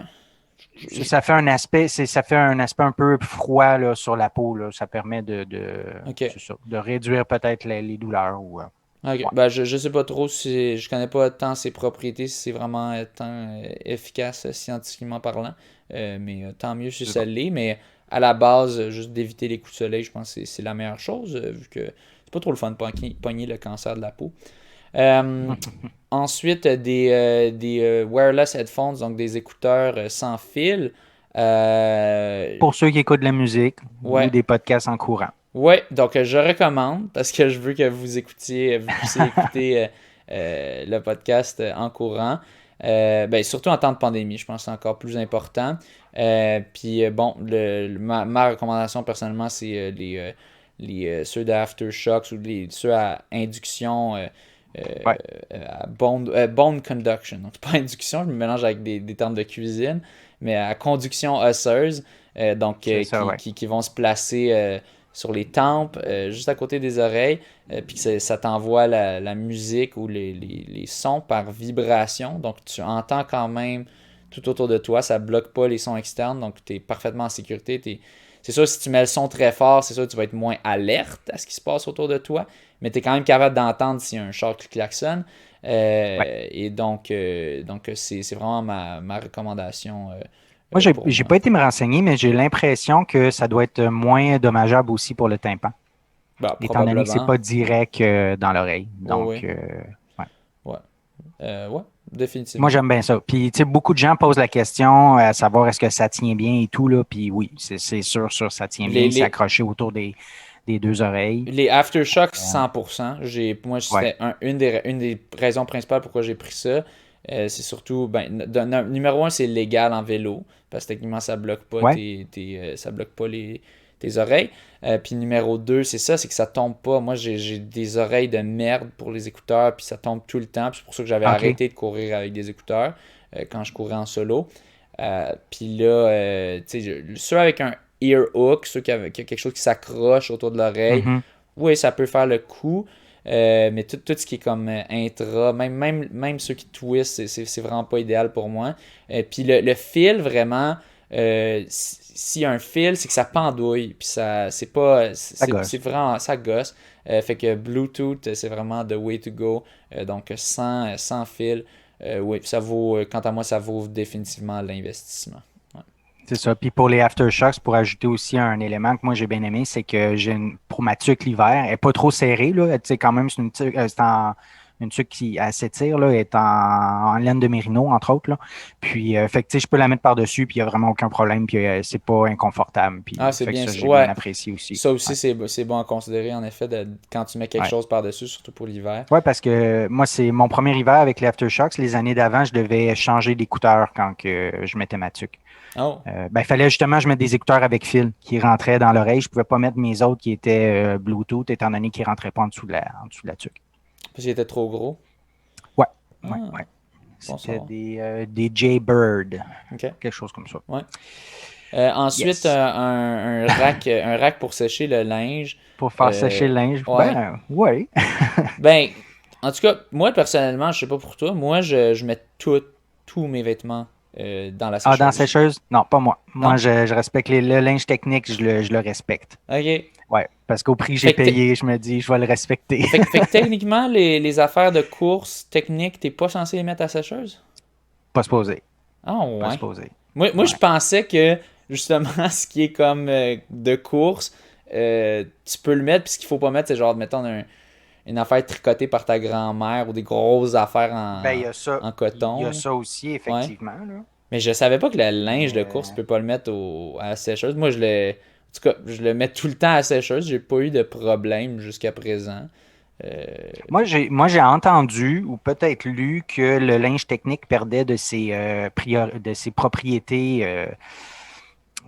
S2: ça fait un aspect, ça fait un aspect un peu froid là, sur la peau. Là. Ça permet
S1: Ok.
S2: c'est ça, de réduire peut-être les douleurs.
S1: Ok,
S2: Ouais,
S1: ben je sais pas trop si je connais pas tant ses propriétés, si c'est vraiment tant efficace scientifiquement parlant. Mais tant mieux si
S2: c'est
S1: ça
S2: bon.
S1: l'est. Mais à la base, juste d'éviter les coups de soleil, je pense que c'est la meilleure chose, vu que c'est pas trop le fun de pogner le cancer de la peau. Euh, Ensuite, des wireless headphones, donc des écouteurs sans fil.
S2: Pour ceux qui écoutent de la musique ou
S1: Ouais,
S2: des podcasts en courant.
S1: ouais, donc je recommande parce que je veux que vous puissiez écouter le podcast en courant. Ben, surtout en temps de pandémie, je pense que c'est encore plus important. Puis bon, ma recommandation personnellement, c'est ceux d'Aftershocks ou ceux à induction euh,
S2: Ouais,
S1: à bone conduction. Donc, c'est pas induction, je me mélange avec des termes de cuisine, mais à conduction osseuse. Donc,
S2: c'est ça, ouais.
S1: qui vont se placer sur les tempes, juste à côté des oreilles, puis que ça t'envoie la musique ou les sons par vibration. Donc, tu entends quand même tout autour de toi. Ça bloque pas les sons externes, donc tu es parfaitement en sécurité. C'est sûr, si tu mets le son très fort, c'est sûr que tu vas être moins alerte à ce qui se passe autour de toi, mais tu es quand même capable d'entendre s'il y a un char qui klaxonne.
S2: Ouais.
S1: Et donc c'est vraiment ma recommandation
S2: Moi,
S1: pour
S2: j'ai
S1: moi.
S2: pas été me renseigner, mais j'ai l'impression que ça doit être moins dommageable aussi pour le tympan,
S1: Bah,
S2: étant donné que c'est
S1: probablement.
S2: pas direct dans l'oreille.
S1: Oui,
S2: Donc,
S1: oui.
S2: ouais.
S1: Ouais. Ouais,
S2: Moi,
S1: définitivement.
S2: j'aime bien ça. Puis, tu sais, beaucoup de gens posent la question à savoir est-ce que ça tient bien et tout, là. Puis oui, c'est sûr, ça tient
S1: Les,
S2: bien. C'est
S1: les,
S2: accroché autour des deux oreilles.
S1: les Aftershocks,
S2: Euh,
S1: 100%. Moi,
S2: ouais.
S1: c'était une des raisons principales pourquoi j'ai pris ça. C'est surtout, ben, numéro un, c'est légal en vélo, parce que techniquement,
S2: Ouais.
S1: ça bloque pas tes oreilles. Puis numéro 2, c'est ça, c'est que ça tombe pas. Moi, j'ai des oreilles de merde pour les écouteurs, puis ça tombe tout le temps. Puis c'est pour ça que j'avais
S2: OK.
S1: arrêté de courir avec des écouteurs quand je courais en solo. Puis là, tu sais, ceux avec un ear hook, ceux qui a quelque chose qui s'accroche autour de l'oreille,
S2: Mhm.
S1: oui, ça peut faire le coup. Mais tout ce qui est comme intra, même ceux qui twistent, c'est vraiment pas idéal pour moi. Puis le fil, vraiment, s'il y a un fil, c'est que ça pendouille. Puis ça, c'est pas,
S2: Ça
S1: c'est
S2: gosse.
S1: vraiment, ça gosse. Fait que Bluetooth, c'est vraiment the way to go. Donc sans fil, oui, ça vaut, quant à moi, ça vaut définitivement l'investissement. Ouais.
S2: C'est ça. Puis pour les aftershocks, pour ajouter aussi un élément que moi j'ai bien aimé, c'est que pour ma tuque l'hiver, elle n'est pas trop serrée, là. Tu sais, quand même, une tuque qui s'étire, là, elle est en laine de mérino, entre autres, là. Puis, fait que, tu sais, je peux la mettre par-dessus, puis il n'y a vraiment aucun problème, puis c'est pas inconfortable.
S1: Ah,
S2: Puis,
S1: c'est
S2: fait que
S1: bien
S2: ça,
S1: ça.
S2: j'ai bien
S1: Ouais,
S2: apprécié aussi.
S1: ça aussi,
S2: Ouais.
S1: c'est bon à considérer, en effet, quand tu mets quelque
S2: Ouais.
S1: chose par-dessus, surtout pour l'hiver.
S2: Ouais, parce que moi, c'est mon premier hiver avec les aftershocks. Les années d'avant, je devais changer d'écouteur quand que je mettais ma tuque.
S1: Oh,
S2: Ben, il fallait justement que je mette des écouteurs avec fil qui rentraient dans l'oreille. Je ne pouvais pas mettre mes autres qui étaient Bluetooth, étant donné qu'ils ne rentraient pas en dessous de la tuque.
S1: parce qu'il était trop gros.
S2: Ouais, ouais,
S1: Ah,
S2: ouais.
S1: bon
S2: C'était
S1: savoir.
S2: des Jaybird,
S1: OK.
S2: quelque chose comme ça.
S1: Ouais. Ensuite,
S2: Yes.
S1: un rack pour sécher le linge.
S2: Pour faire sécher le linge,
S1: Ouais.
S2: ben, ouais.
S1: Ben, en tout cas, moi, personnellement, je sais pas pour toi, moi, je mets tous mes vêtements dans la
S2: Ah, dans la
S1: sécheuse?
S2: sécheuse? Non, pas moi. Moi,
S1: Non?
S2: je respecte le linge technique, je le respecte.
S1: OK.
S2: Ouais, parce qu'au prix que j'ai
S1: Fait que,
S2: payé, je me dis, je vais le respecter.
S1: fait que techniquement, les affaires de course technique, t'es pas censé les mettre à sécheuse?
S2: Pas supposé.
S1: Ah
S2: Pas
S1: ouais.
S2: supposé.
S1: Moi, je
S2: Ouais.
S1: pensais que justement, ce qui est comme de course, tu peux le mettre, puis ce qu'il faut pas mettre, c'est genre, mettons, une affaire tricotée par ta grand-mère ou des grosses affaires
S2: Ben, il y
S1: en,
S2: a ça.
S1: en
S2: Il y
S1: coton,
S2: a
S1: là.
S2: ça aussi,
S1: Ouais.
S2: effectivement, là.
S1: Mais je savais pas que le linge
S2: Mais
S1: de course, tu peux pas le mettre à la sécheuse. Moi, en tout cas, je le mets tout le temps à la sécheuse. J'ai pas eu de problème jusqu'à présent. Euh,
S2: moi, j'ai entendu ou peut-être lu que le linge technique perdait de ses propriétés.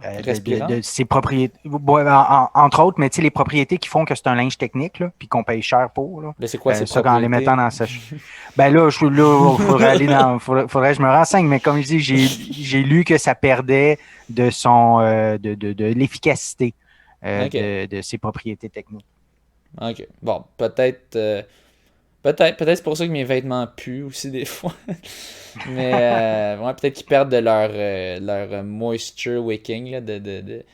S1: Respirant.
S2: De ses propriétés, bon, entre autres, mais tu sais, les propriétés qui font que c'est un linge technique, là, puis qu'on paye cher pour, là,
S1: Mais c'est quoi ses
S2: ça, en les mettant
S1: propriétés?
S2: dans sa. Ben là, faudrait que je me renseigne, mais comme je dis, j'ai lu que ça perdait de de l'efficacité
S1: Ok.
S2: de ses propriétés techniques.
S1: Ok. Bon, peut-être c'est pour ça que mes vêtements puent aussi des fois. Mais ouais, peut-être qu'ils perdent de leur moisture wicking là, de-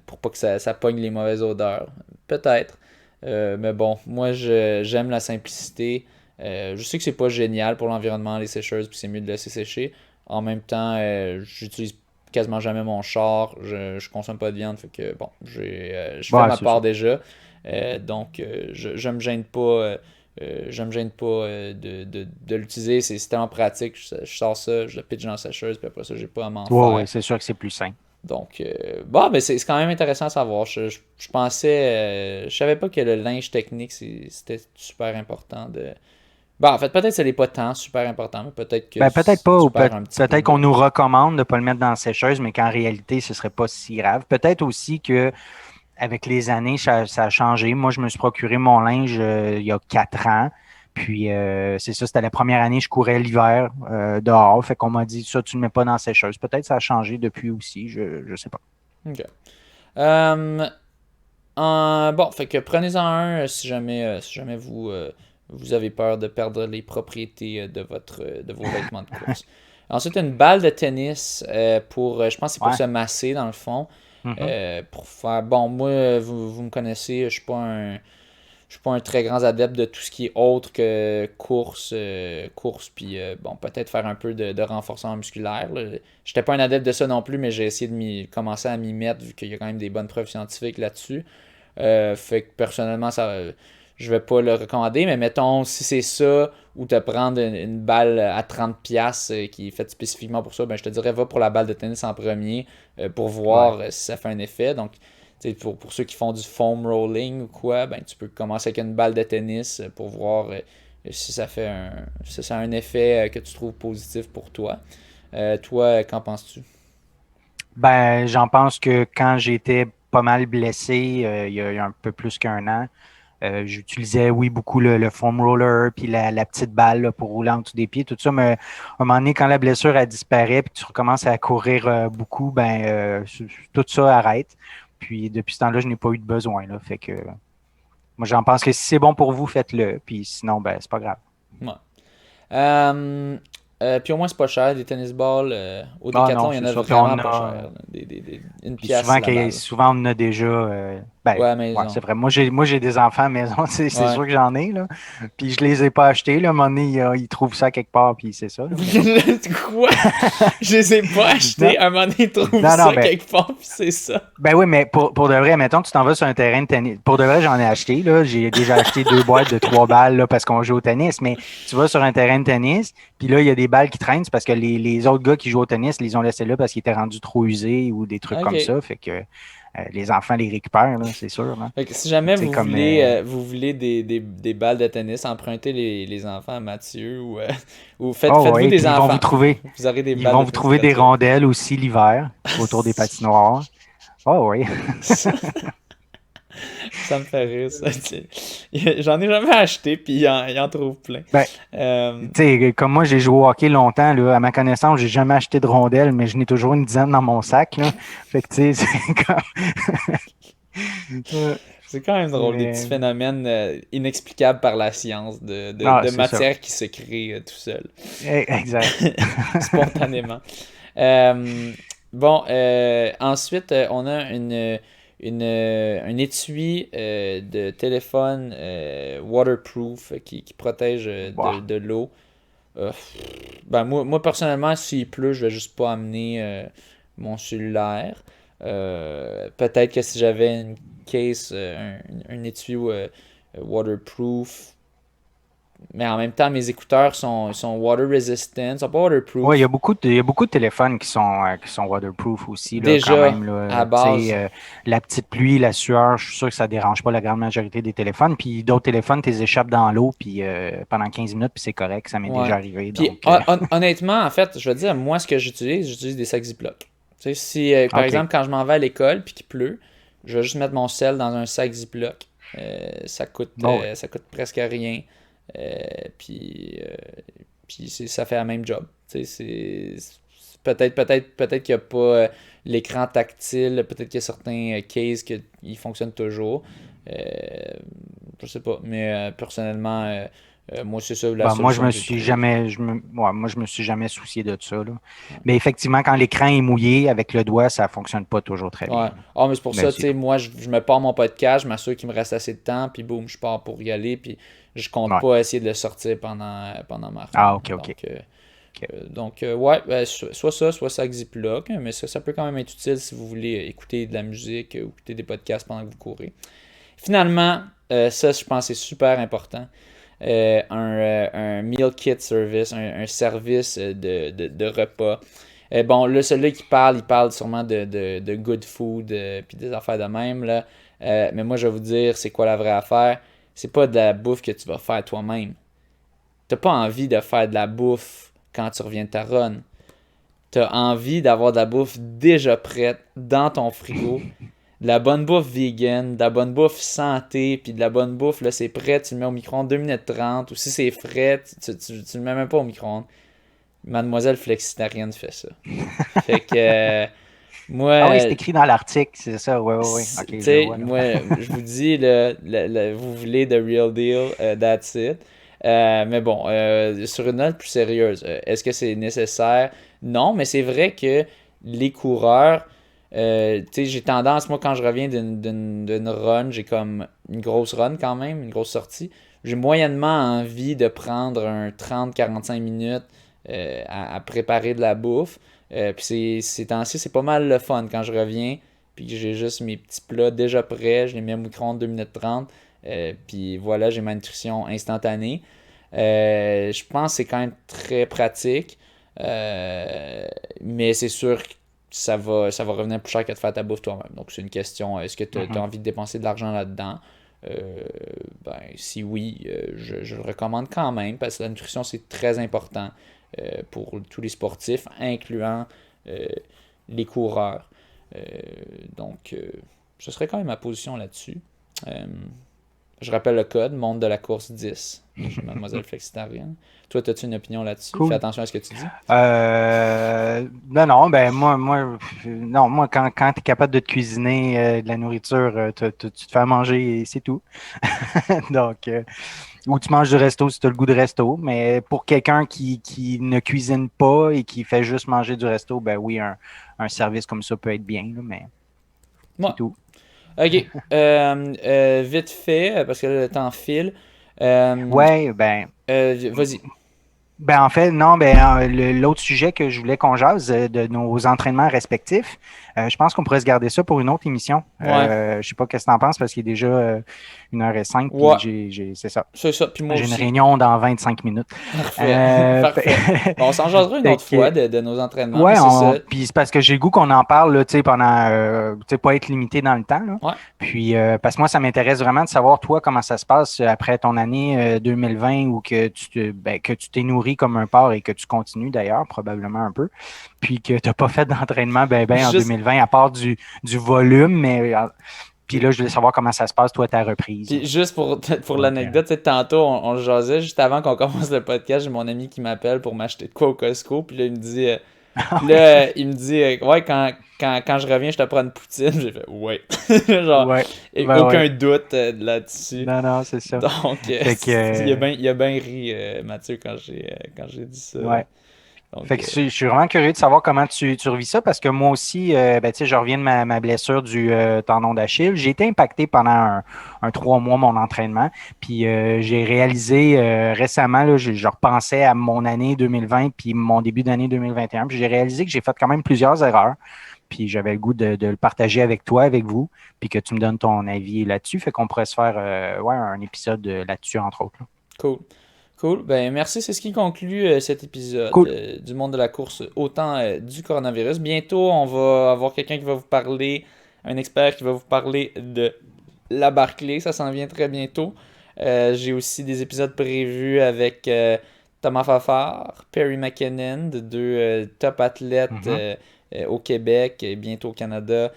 S1: pour pas que ça pogne les mauvaises odeurs. Peut-être. Mais bon, moi j'aime la simplicité. Je sais que c'est pas génial pour l'environnement, les sécheuses, puis c'est mieux de laisser sécher. En même temps, j'utilise quasiment jamais mon char. Je consomme pas de viande, fait que bon, je fais
S2: Ouais,
S1: ma
S2: c'est ça.
S1: part déjà. Donc, je me gêne pas. Je me gêne pas de l'utiliser. C'est tellement pratique. Je sors ça, je le pitch dans la sécheuse, puis après ça, j'ai pas à m'en
S2: Ouais, ouais,
S1: faire.
S2: c'est sûr que c'est plus simple.
S1: Donc, bon, ben c'est quand même intéressant à savoir. Je pensais, je savais pas que le linge technique, c'était super important de. Bon, en fait, peut-être que ce n'est pas tant super important, mais peut-être que
S2: Ben, peut-être pas,
S1: tu
S2: ou
S1: perds un petit peu
S2: peut-être qu'on
S1: de.
S2: nous recommande de ne pas le mettre dans la sécheuse, mais qu'en réalité, ce serait pas si grave. Peut-être aussi que avec les années, ça a changé. Moi, je me suis procuré mon linge il y a 4 ans. Puis, c'est ça, c'était la première année que je courais l'hiver dehors. Fait qu'on m'a dit, ça, tu ne le mets pas dans la sécheuse. Peut-être que ça a changé depuis aussi, je ne sais pas.
S1: Ok. Euh, bon, fait que prenez-en un si jamais vous avez peur de perdre les propriétés de vos vêtements de course. Ensuite, une balle de tennis je pense que c'est pour
S2: Ouais.
S1: se masser dans le fond.
S2: Mhm.
S1: Pour faire. Bon, moi, vous me connaissez, je suis pas un très grand adepte de tout ce qui est autre que course puis bon, peut-être faire un peu de renforcement musculaire. J'étais pas un adepte de ça non plus, mais j'ai essayé de commencer à m'y mettre vu qu'il y a quand même des bonnes preuves scientifiques là-dessus. Fait que personnellement, je vais pas le recommander, mais mettons, si c'est ça, ou te prendre une balle à 30$ qui est faite spécifiquement pour ça, ben je te dirais, va pour la balle de tennis en premier pour
S2: Ouais.
S1: voir si ça fait un effet. Donc, pour ceux qui font du foam rolling ou quoi, ben tu peux commencer avec une balle de tennis pour voir si ça a un effet que tu trouves positif pour toi. Toi, qu'en penses-tu?
S2: Ben, j'en pense que quand j'étais pas mal blessé, il y a un peu plus qu'un an, j'utilisais, oui, beaucoup le foam roller, puis la petite balle là, pour rouler en dessous des pieds, tout ça. Mais à un moment donné, quand la blessure elle disparaît, puis tu recommences à courir beaucoup, ben tout ça arrête. Puis depuis ce temps-là, je n'ai pas eu de besoin. Là, fait que moi, j'en pense que si c'est bon pour vous, faites-le. Puis sinon, ben c'est pas grave.
S1: Ouais. Euh, puis au moins, c'est pas cher. Des tennis balls, au
S2: Ah
S1: Decathlon,
S2: non,
S1: il y en
S2: c'est
S1: a
S2: ça. Puis on
S1: vraiment pas cher.
S2: a.
S1: Là. Une
S2: Puis
S1: pièce la balle.
S2: souvent on en a déjà. Ben,
S1: Ouais, à la
S2: ouais, c'est
S1: maison.
S2: vrai. Moi, j'ai des enfants à la maison, c'est
S1: Ouais.
S2: sûr que j'en ai, là. Puis je les ai pas achetés, là. À un moment donné, ils trouvent ça quelque part, puis c'est ça, là, mais bon.
S1: Quoi? Je les ai pas
S2: Non,
S1: achetés. Un moment donné, ils trouvent
S2: non, non,
S1: ça quelque part, puis c'est ça.
S2: ben oui, mais pour de vrai, mettons, tu t'en vas sur un terrain de tennis. Pour de vrai, j'en ai acheté, là. J'ai déjà acheté 2 boîtes de 3 balles, là, parce qu'on joue au tennis. Mais tu vas sur un terrain de tennis, puis là, il y a des balles qui traînent, c'est parce que les autres gars qui jouent au tennis, ils les ont laissés là parce qu'ils étaient rendus trop usés ou des trucs comme
S1: Ok.
S2: ça. Fait que les enfants les récupèrent, là, c'est sûr, là.
S1: Fait que si jamais
S2: C'est comme.
S1: vous voulez des balles de tennis, empruntez les enfants à Mathieu ou
S2: Oh,
S1: faites-vous
S2: ouais,
S1: des
S2: puis
S1: enfants. Vous aurez des
S2: ils
S1: balles
S2: vont
S1: de
S2: vous
S1: tennis
S2: trouver des
S1: gratuites.
S2: rondelles aussi l'hiver autour des patinoires. Oh, oui.
S1: Ça me fait rire, ça. J'en ai jamais acheté, puis il en trouve plein.
S2: Ben,
S1: Euh,
S2: tu sais, comme moi, j'ai joué au hockey longtemps, là, à ma connaissance, j'ai jamais acheté de rondelles, mais je n'ai toujours une dizaine dans mon sac, là. Fait que, tu sais, c'est comme.
S1: C'est quand même drôle, des petits phénomènes inexplicables par la science de matière qui se crée tout seul.
S2: Exact.
S1: Spontanément. Bon, ensuite, on a un étui de téléphone waterproof qui protège de l'eau. Ben moi, personnellement, s'il pleut, je vais juste pas amener mon cellulaire. Peut-être que si j'avais une case, un étui waterproof, mais en même temps, mes écouteurs sont water resistant, sont pas waterproof.
S2: Oui, il y a beaucoup de téléphones qui sont waterproof aussi, là, quand
S1: Déjà,
S2: même, là.
S1: à base.
S2: La petite pluie, la sueur, je suis sûr que ça dérange pas la grande majorité des téléphones. Puis d'autres téléphones, tu les échappes dans l'eau puis pendant 15 minutes, puis c'est correct, ça m'est
S1: Ouais.
S2: déjà arrivé.
S1: Puis
S2: Donc,
S1: honnêtement, en fait, je veux dire, moi, ce que j'utilise des sacs Ziploc. Tu sais, si, par
S2: OK.
S1: exemple, quand je m'en vais à l'école puis qu'il pleut, je vais juste mettre mon sel dans un sac Ziploc. Ça coûte,
S2: Bon, ouais.
S1: ça coûte presque rien. Puis ça fait la même job. Tu sais, peut-être qu'il n'y a pas l'écran tactile, peut-être qu'il y a certains cases qui fonctionnent toujours. Je sais pas, mais personnellement, moi c'est ça la
S2: Ben, moi, je
S1: solution
S2: me
S1: que j'ai
S2: suis
S1: trouvée.
S2: jamais, moi, je me suis jamais soucié de ça, là. Mais effectivement, quand l'écran est mouillé avec le doigt, ça fonctionne pas toujours très bien,
S1: Ouais.
S2: là.
S1: Ah, mais c'est pour
S2: Ben,
S1: ça, tu
S2: c'est
S1: sais,
S2: tout.
S1: moi, je me pars mon podcast, je m'assure qu'il me reste assez de temps, puis boum, je pars pour y aller, puis je compte
S2: Ouais.
S1: pas essayer de le sortir pendant ma run.
S2: Ah, OK, OK. OK.
S1: Ouais, ben, soit ça, soit ça Ziploc, hein, mais ça peut quand même être utile si vous voulez écouter de la musique ou écouter des podcasts pendant que vous courez. Finalement, ça, je pense, c'est super important. Un meal kit service, un service de repas. Bon, là, celui-là il parle sûrement de good food puis des affaires de même, là. Mais moi, je vais vous dire, c'est quoi la vraie affaire? C'est pas de la bouffe que tu vas faire toi-même. T'as pas envie de faire de la bouffe quand tu reviens de ta run. T'as envie d'avoir de la bouffe déjà prête dans ton frigo. De la bonne bouffe vegan, de la bonne bouffe santé, puis de la bonne bouffe, là, c'est prêt, tu le mets au micro-ondes 2 minutes 30, ou si c'est frais, tu le mets même pas au micro-ondes. Mademoiselle Flexitarienne fait ça. Fait que,
S2: Ah oui, c'est
S1: moi,
S2: écrit dans l'article, c'est ça. Oui, oui, oui.
S1: tu
S2: OK, je le
S1: sais,
S2: vois, là.
S1: moi, je vous dis, vous voulez the real deal, that's it. Mais bon, sur une note plus sérieuse, est-ce que c'est nécessaire? Non, mais c'est vrai que les coureurs, tu sais, j'ai tendance, moi, quand je reviens d'une run, j'ai comme une grosse run quand même, une grosse sortie. J'ai moyennement envie de prendre un 30-45 minutes à préparer de la bouffe. Puis ces temps-ci, c'est pas mal le fun quand je reviens, puis que j'ai juste mes petits plats déjà prêts, je les mets au micro-ondes 2 minutes 30, puis voilà, j'ai ma nutrition instantanée. Je pense que c'est quand même très pratique, mais c'est sûr que ça va revenir plus cher que de faire ta bouffe toi-même. Donc c'est une question, est-ce que tu as
S2: Mhm.
S1: envie de dépenser de l'argent là-dedans? Ben, si oui, je le recommande quand même, parce que la nutrition, c'est très important pour tous les sportifs, incluant euh, les coureurs. Euh, donc, ce serait quand même ma position là-dessus. Euh, je rappelle le code, monde de la course 10 chez Mademoiselle Flexitarienne. Toi, as-tu une opinion là-dessus? Fais
S2: Cool.
S1: attention à ce que tu dis.
S2: Non, non, ben non, moi, quand tu es capable de te cuisiner de la nourriture, tu te fais à manger et c'est tout. Donc, ou tu manges du resto si tu as le goût de resto. Mais pour quelqu'un qui ne cuisine pas et qui fait juste manger du resto, ben oui, un service comme ça peut être bien, là, mais c'est
S1: Moi,
S2: tout.
S1: ok. Vite fait, parce que là, le temps file. Euh,
S2: Ouais, ben.
S1: Vas-y.
S2: Ben en fait, non, l'autre sujet que je voulais qu'on jase de nos entraînements respectifs, je pense qu'on pourrait se garder ça pour une autre émission.
S1: Ouais.
S2: Je sais pas ce que tu en penses parce qu'il est déjà 1h05, puis
S1: Ouais.
S2: c'est ça.
S1: C'est ça. Puis moi
S2: J'ai une
S1: aussi.
S2: réunion dans 25 minutes.
S1: Parfait.
S2: Euh,
S1: Parfait. Bon, on s'en jasera une
S2: fait
S1: autre fois
S2: que,
S1: de nos entraînements, mais
S2: ouais,
S1: c'est ça.
S2: puis c'est parce que j'ai le goût qu'on en parle là, tu sais, pendant, tu sais, pas être limité dans le temps, là.
S1: Ouais.
S2: Puis, parce que moi, ça m'intéresse vraiment de savoir, toi, comment ça se passe après ton année 2020 ou que tu t'es nourri comme un porc et que tu continues d'ailleurs, probablement un peu, puis que tu n'as pas fait d'entraînement en
S1: Juste.
S2: 2020 à part du volume, mais puis là, je voulais savoir comment ça se passe, toi, ta reprise.
S1: Puis juste pour
S2: Donc,
S1: l'anecdote, tu sais, tantôt, on le jasait, juste avant qu'on commence le podcast, j'ai mon ami qui m'appelle pour m'acheter de quoi au Costco, puis là, il me dit, Puis là, il me dit, ouais, quand je reviens, je te prends une poutine. J'ai fait, ouais. Genre,
S2: Ouais, ben ouais.
S1: aucun doute là-dessus.
S2: Non, non, c'est ça.
S1: Donc,
S2: Fait que,
S1: il a bien ri, Mathieu, quand j'ai dit ça.
S2: ouais.
S1: Donc,
S2: Fait que je suis vraiment curieux de savoir comment tu revis ça parce que moi aussi, ben, tu sais, je reviens de ma blessure du tendon d'Achille. J'ai été impacté pendant un 3 mois mon entraînement. Puis j'ai réalisé récemment, là, je repensais à mon année 2020 puis mon début d'année 2021. Puis j'ai réalisé que j'ai fait quand même plusieurs erreurs. Puis j'avais le goût de le partager avec toi, avec vous, puis que tu me donnes ton avis là-dessus. Fait qu'on pourrait se faire ouais, un épisode là-dessus, entre autres, là.
S1: cool. Cool. Ben, merci. C'est ce qui conclut cet épisode
S2: Cool.
S1: du monde de la course, autant du coronavirus. Bientôt, on va avoir quelqu'un qui va vous parler, un expert qui va vous parler de la Barclay. Ça s'en vient très bientôt. J'ai aussi des épisodes prévus avec Thomas Fafard, Perry McKinnon, de deux top athlètes
S2: Mhm.
S1: au Québec et bientôt au Canada.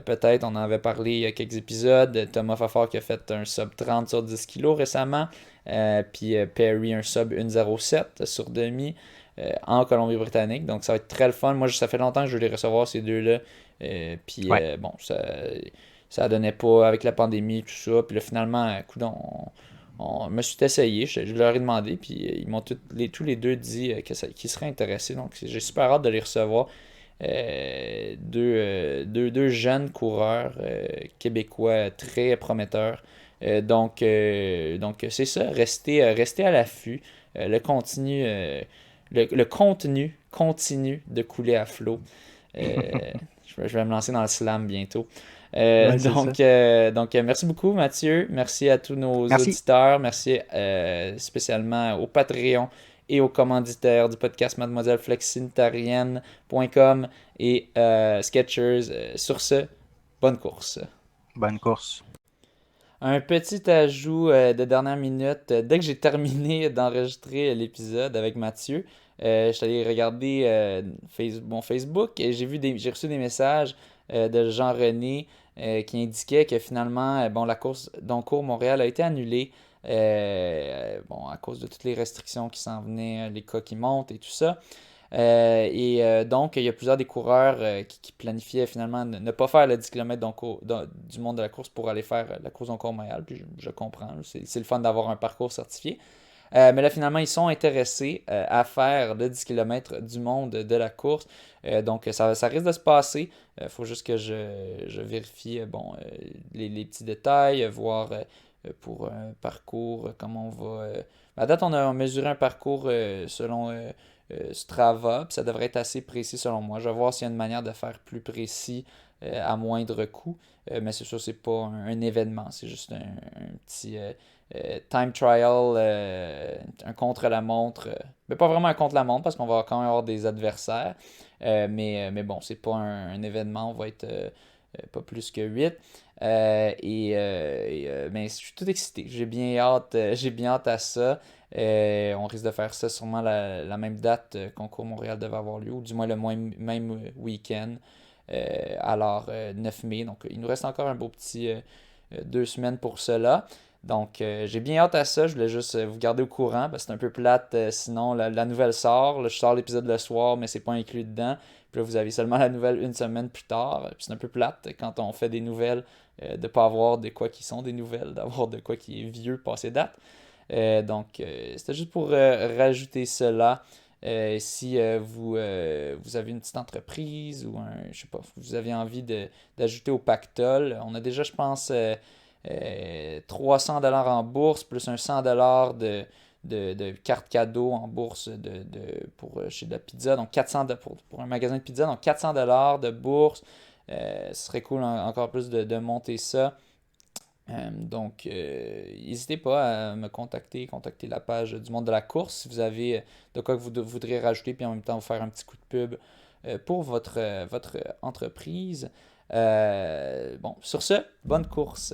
S1: Peut-être, on en avait parlé il y a quelques épisodes. Thomas Fafard qui a fait un sub 30 sur 10 kilos récemment. Puis Perry, un sub 1,07 sur demi en Colombie-Britannique. Donc ça va être très le fun. Moi, ça fait longtemps que je veux les recevoir, ces deux-là. Puis
S2: Ouais.
S1: bon, ça donnait pas avec la pandémie, tout ça. Puis là, finalement, coudonc, on me suis essayé, je leur ai demandé, puis ils m'ont tous les deux dit qu'ils seraient intéressés. Donc j'ai super hâte de les recevoir. Deux jeunes coureurs québécois très prometteurs. Donc c'est ça, restez à l'affût. Le contenu continue de couler à flot. Euh, je vais me lancer dans le slam bientôt.
S2: Ouais, c'est ça.
S1: Merci beaucoup, Mathieu. Merci à tous nos
S2: Merci.
S1: auditeurs. Merci spécialement au Patreon et aux commanditaires du podcast mademoiselleflexitarienne.com et Sketchers. Sur ce, bonne course.
S2: Bonne course.
S1: Un petit ajout de dernière minute. Dès que j'ai terminé d'enregistrer l'épisode avec Mathieu, je suis allé regarder mon Facebook et j'ai reçu des messages de Jean-René qui indiquait que finalement, bon, la course d'Oncourt Montréal a été annulée bon, à cause de toutes les restrictions qui s'en venaient, les cas qui montent et tout ça. Donc, il y a plusieurs des coureurs qui planifiaient finalement ne pas faire le 10 km du monde de la course pour aller faire la course d'Oncourt Montréal. Puis je comprends, c'est le fun d'avoir un parcours certifié. Mais là, finalement, ils sont intéressés à faire le 10 km du monde de la course. Donc, ça risque de se passer. Il faut juste que je vérifie bon, les petits détails, voir pour un parcours, comment on va. À date, on a mesuré un parcours selon Strava, puis ça devrait être assez précis selon moi. Je vais voir s'il y a une manière de faire plus précis à moindre coût. Mais c'est sûr, c'est pas un événement, c'est juste un petit time trial, un contre-la-montre. Mais pas vraiment un contre-la-montre parce qu'on va quand même avoir des adversaires. Mais bon, c'est pas un événement, on va être pas plus que 8. Mais je suis tout excité. J'ai bien hâte à ça. On risque de faire ça sûrement la même date Concours Montréal devait avoir lieu, ou du moins le même week-end. Alors, 9 mai. Donc, il nous reste encore un beau petit 2 semaines pour cela. Donc, j'ai bien hâte à ça. Je voulais juste vous garder au courant parce que c'est un peu plate. Sinon, la nouvelle sort. Là, je sors l'épisode le soir, mais c'est pas inclus dedans. Puis là, vous avez seulement la nouvelle une semaine plus tard. Puis c'est un peu plate quand on fait des nouvelles de ne pas avoir de quoi qui sont des nouvelles, d'avoir de quoi qui est vieux, passé date. C'était juste pour rajouter cela. Si vous avez une petite entreprise ou je sais pas, vous avez envie d'ajouter au pactole, on a déjà, je pense, 300$ en bourse, plus un 100$ de carte cadeau en bourse pour chez de la pizza. Donc 400 pour un magasin de pizza, donc 400$ de bourse. Ce serait cool encore plus de monter ça. N'hésitez pas à me contacter la page du monde de la course si vous avez de quoi que vous voudriez rajouter, puis en même temps vous faire un petit coup de pub pour votre entreprise. Bon, sur ce, bonne course.